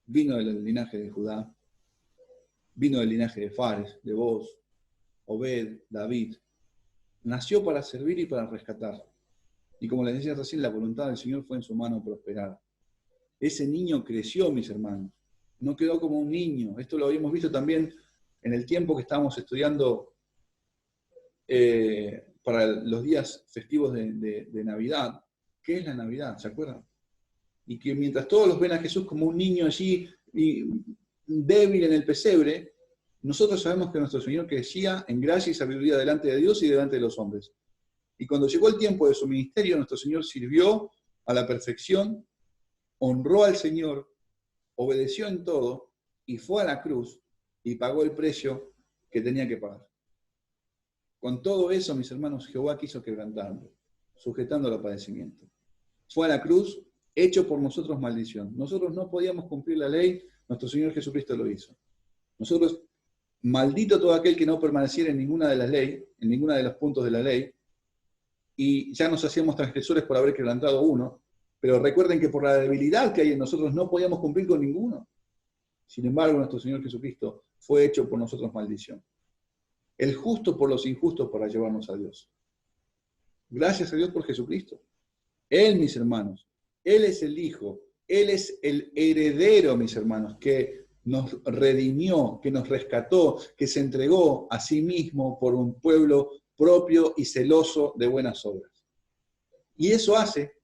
vino del linaje de Judá, vino del linaje de Fares, de Boaz, Obed, David. Nació para servir y para rescatar. Y como les decía recién, la voluntad del Señor fue en su mano prosperar. Ese niño creció, mis hermanos. No quedó como un niño. Esto lo habíamos visto también en el tiempo que estábamos estudiando para los días festivos de Navidad. ¿Qué es la Navidad? ¿Se acuerdan? Y que mientras todos los ven a Jesús como un niño allí débil en el pesebre, nosotros sabemos que nuestro Señor crecía en gracia y sabiduría delante de Dios y delante de los hombres. Y cuando llegó el tiempo de su ministerio, nuestro Señor sirvió a la perfección, honró al Señor, obedeció en todo y fue a la cruz y pagó el precio que tenía que pagar. Con todo eso, mis hermanos, Jehová quiso quebrantarlo, sujetándolo al padecimiento. Fue a la cruz, hecho por nosotros maldición. Nosotros no podíamos cumplir la ley, nuestro Señor Jesucristo lo hizo. Nosotros, maldito todo aquel que no permaneciera en ninguna de las leyes, en ninguno de los puntos de la ley, y ya nos hacíamos transgresores por haber quebrantado uno, pero recuerden que por la debilidad que hay en nosotros no podíamos cumplir con ninguno. Sin embargo, nuestro Señor Jesucristo fue hecho por nosotros maldición. El justo por los injustos para llevarnos a Dios. Gracias a Dios por Jesucristo. Él, mis hermanos, Él es el Hijo, Él es el heredero, mis hermanos, que nos redimió, que nos rescató, que se entregó a sí mismo por un pueblo propio y celoso de buenas obras. Y eso hace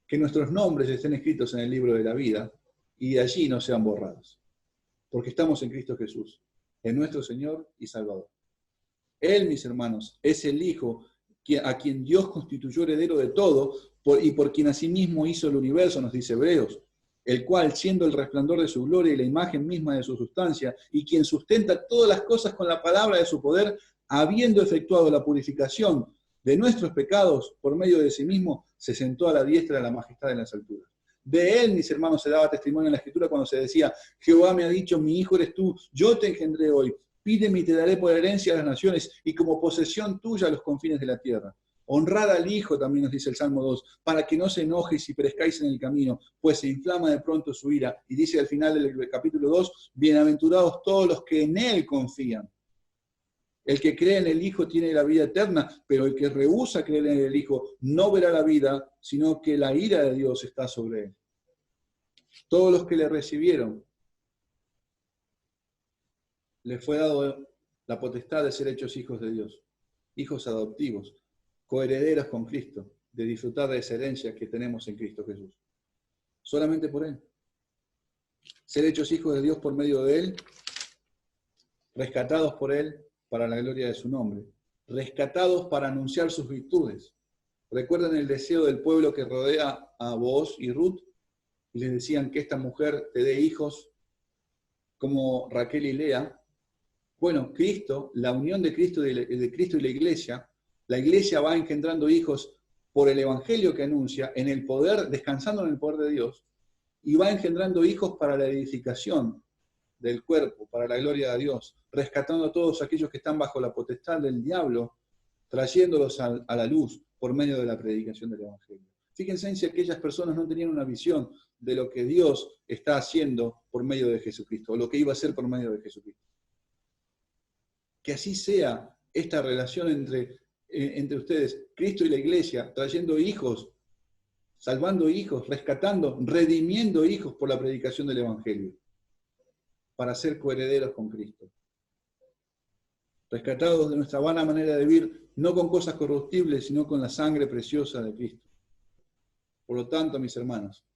que nuestros nombres estén escritos en el libro de la vida y de allí no sean borrados. Porque estamos en Cristo Jesús, en nuestro Señor y Salvador. Él, mis hermanos, es el Hijo a quien Dios constituyó heredero de todo y por quien asimismo hizo el universo, nos dice Hebreos, el cual, siendo el resplandor de su gloria y la imagen misma de su sustancia, y quien sustenta todas las cosas con la palabra de su poder, habiendo efectuado la purificación de nuestros pecados por medio de sí mismo, se sentó a la diestra de la majestad en las alturas. De él, mis hermanos, se daba testimonio en la Escritura cuando se decía, Jehová me ha dicho, mi hijo eres tú, yo te engendré hoy, pídeme y te daré por herencia a las naciones y como posesión tuya a los confines de la tierra. Honrad al Hijo, también nos dice el Salmo 2, para que no se enoje si perezcáis en el camino, pues se inflama de pronto su ira. Y dice al final del capítulo 2, bienaventurados todos los que en Él confían. El que cree en el Hijo tiene la vida eterna, pero el que rehúsa creer en el Hijo no verá la vida, sino que la ira de Dios está sobre él. Todos los que le recibieron, les fue dado la potestad de ser hechos hijos de Dios, hijos adoptivos, coherederos con Cristo, de disfrutar de esa herencia que tenemos en Cristo Jesús. Solamente por Él. Ser hechos hijos de Dios por medio de Él, rescatados por Él para la gloria de su nombre, rescatados para anunciar sus virtudes. ¿Recuerdan el deseo del pueblo que rodea a Booz y Ruth? Y les decían que esta mujer te dé hijos como Raquel y Lea. Bueno, Cristo, la unión de Cristo y la iglesia va engendrando hijos por el evangelio que anuncia, en el poder, descansando en el poder de Dios, y va engendrando hijos para la edificación del cuerpo, para la gloria de Dios, rescatando a todos aquellos que están bajo la potestad del diablo, trayéndolos a la luz por medio de la predicación del evangelio. Fíjense en si aquellas personas no tenían una visión de lo que Dios está haciendo por medio de Jesucristo, o lo que iba a hacer por medio de Jesucristo. Que así sea esta relación entre ustedes, Cristo y la iglesia, trayendo hijos, salvando hijos, rescatando, redimiendo hijos por la predicación del evangelio. para ser coherederos con Cristo. Rescatados de nuestra vana manera de vivir, no con cosas corruptibles, sino con la sangre preciosa de Cristo. Por lo tanto, mis hermanos,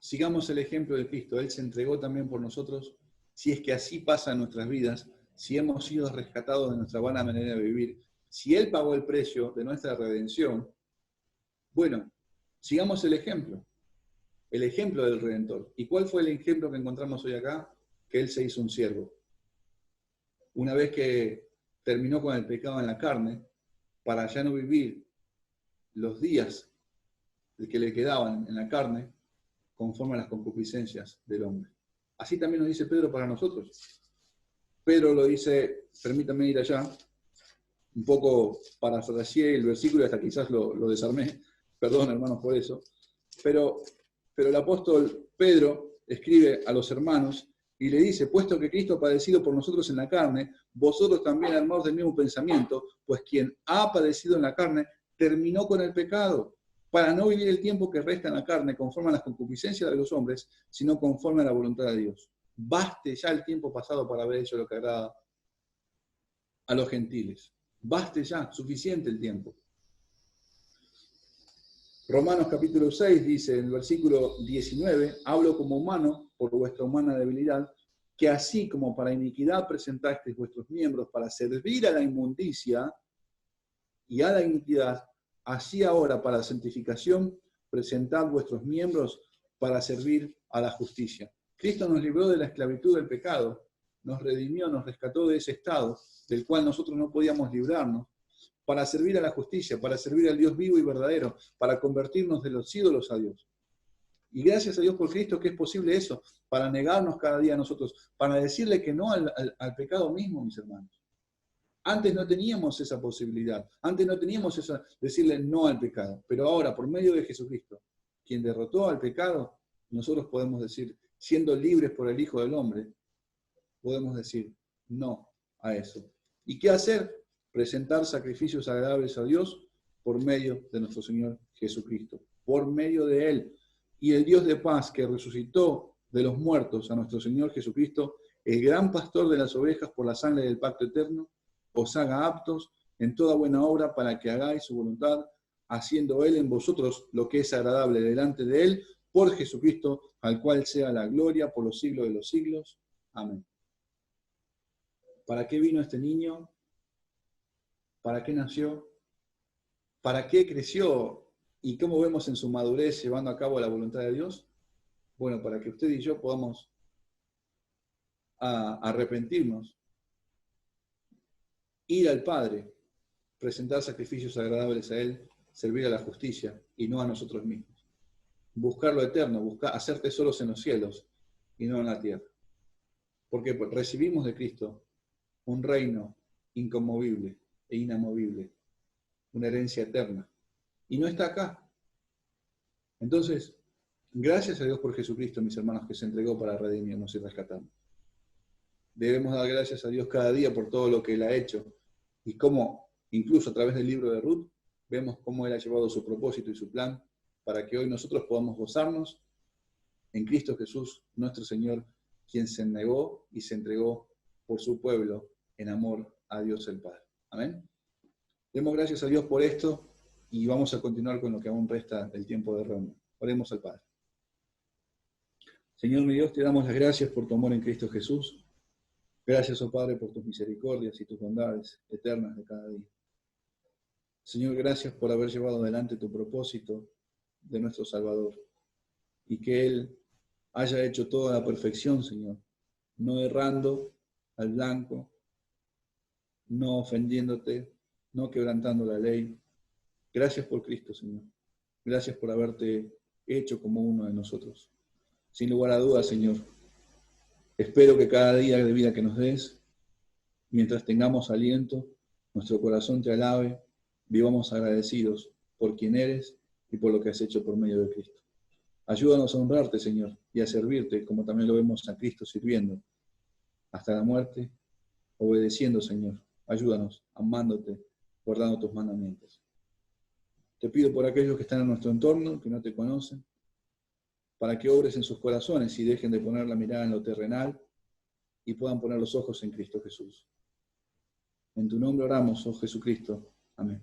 sigamos el ejemplo de Cristo. Él se entregó también por nosotros. Si es que así pasa en nuestras vidas, si hemos sido rescatados de nuestra vana manera de vivir, si Él pagó el precio de nuestra redención, bueno, sigamos el ejemplo del Redentor. ¿Y cuál fue el ejemplo que encontramos hoy acá? Que Él se hizo un siervo. Una vez que terminó con el pecado en la carne, para ya no vivir los días que le quedaban en la carne, conforme a las concupiscencias del hombre. Así también lo dice Pedro para nosotros. Pedro lo dice, permítanme ir allá, un poco parafraseé el versículo y hasta quizás lo desarmé, perdón hermanos por eso, pero el apóstol Pedro escribe a los hermanos y le dice, puesto que Cristo ha padecido por nosotros en la carne, vosotros también armaos del mismo pensamiento, pues quien ha padecido en la carne terminó con el pecado, para no vivir el tiempo que resta en la carne conforme a las concupiscencias de los hombres, sino conforme a la voluntad de Dios. Baste ya el tiempo pasado para haber hecho lo que agrada a los gentiles. Baste ya, suficiente el tiempo. Romanos capítulo 6 dice en el versículo 19, hablo como humano por vuestra humana debilidad, que así como para iniquidad presentasteis vuestros miembros para servir a la inmundicia y a la iniquidad, así ahora para santificación presentad vuestros miembros para servir a la justicia. Cristo nos libró de la esclavitud del pecado, nos redimió, nos rescató de ese estado del cual nosotros no podíamos librarnos, para servir a la justicia, para servir al Dios vivo y verdadero, para convertirnos de los ídolos a Dios. Y gracias a Dios por Cristo que es posible eso, para negarnos cada día a nosotros, para decirle que no al pecado mismo, mis hermanos. Antes no teníamos esa posibilidad, antes no teníamos decirle no al pecado, pero ahora por medio de Jesucristo, quien derrotó al pecado, nosotros podemos decir, siendo libres por el Hijo del Hombre, podemos decir no a eso. ¿Y qué hacer? Presentar sacrificios agradables a Dios por medio de nuestro Señor Jesucristo, por medio de Él. Y el Dios de paz que resucitó de los muertos a nuestro Señor Jesucristo, el gran pastor de las ovejas por la sangre del pacto eterno, os haga aptos en toda buena obra para que hagáis su voluntad, haciendo Él en vosotros lo que es agradable delante de Él, por Jesucristo, al cual sea la gloria por los siglos de los siglos. Amén. ¿Para qué vino este niño? ¿Para qué nació? ¿Para qué creció? ¿Y cómo vemos en su madurez llevando a cabo la voluntad de Dios? Bueno, para que usted y yo podamos arrepentirnos, ir al Padre, presentar sacrificios agradables a Él, servir a la justicia y no a nosotros mismos. Buscar lo eterno, hacer tesoros en los cielos y no en la tierra. Porque recibimos de Cristo un reino inconmovible e inamovible, una herencia eterna. Y no está acá. Entonces, gracias a Dios por Jesucristo, mis hermanos, que se entregó para redimirnos y rescatarnos. Debemos dar gracias a Dios cada día por todo lo que Él ha hecho y cómo, incluso a través del libro de Ruth, vemos cómo Él ha llevado su propósito y su plan para que hoy nosotros podamos gozarnos en Cristo Jesús, nuestro Señor, quien se negó y se entregó por su pueblo en amor a Dios el Padre. Amén. Demos gracias a Dios por esto y vamos a continuar con lo que aún resta del tiempo de reunión. Oremos al Padre. Señor mi Dios, te damos las gracias por tu amor en Cristo Jesús. Gracias, oh Padre, por tus misericordias y tus bondades eternas de cada día. Señor, gracias por haber llevado adelante tu propósito de nuestro Salvador y que Él haya hecho toda la perfección, Señor, no errando al blanco, no ofendiéndote, no quebrantando la ley. Gracias por Cristo, Señor. Gracias por haberte hecho como uno de nosotros. Sin lugar a dudas, Señor, espero que cada día de vida que nos des, mientras tengamos aliento, nuestro corazón te alabe, vivamos agradecidos por quien eres y por lo que has hecho por medio de Cristo. Ayúdanos a honrarte, Señor, y a servirte, como también lo vemos a Cristo sirviendo, hasta la muerte, obedeciendo, Señor. Ayúdanos, amándote, guardando tus mandamientos. Te pido por aquellos que están en nuestro entorno, que no te conocen, para que obres en sus corazones y dejen de poner la mirada en lo terrenal y puedan poner los ojos en Cristo Jesús. En tu nombre oramos, oh Jesucristo. Amén.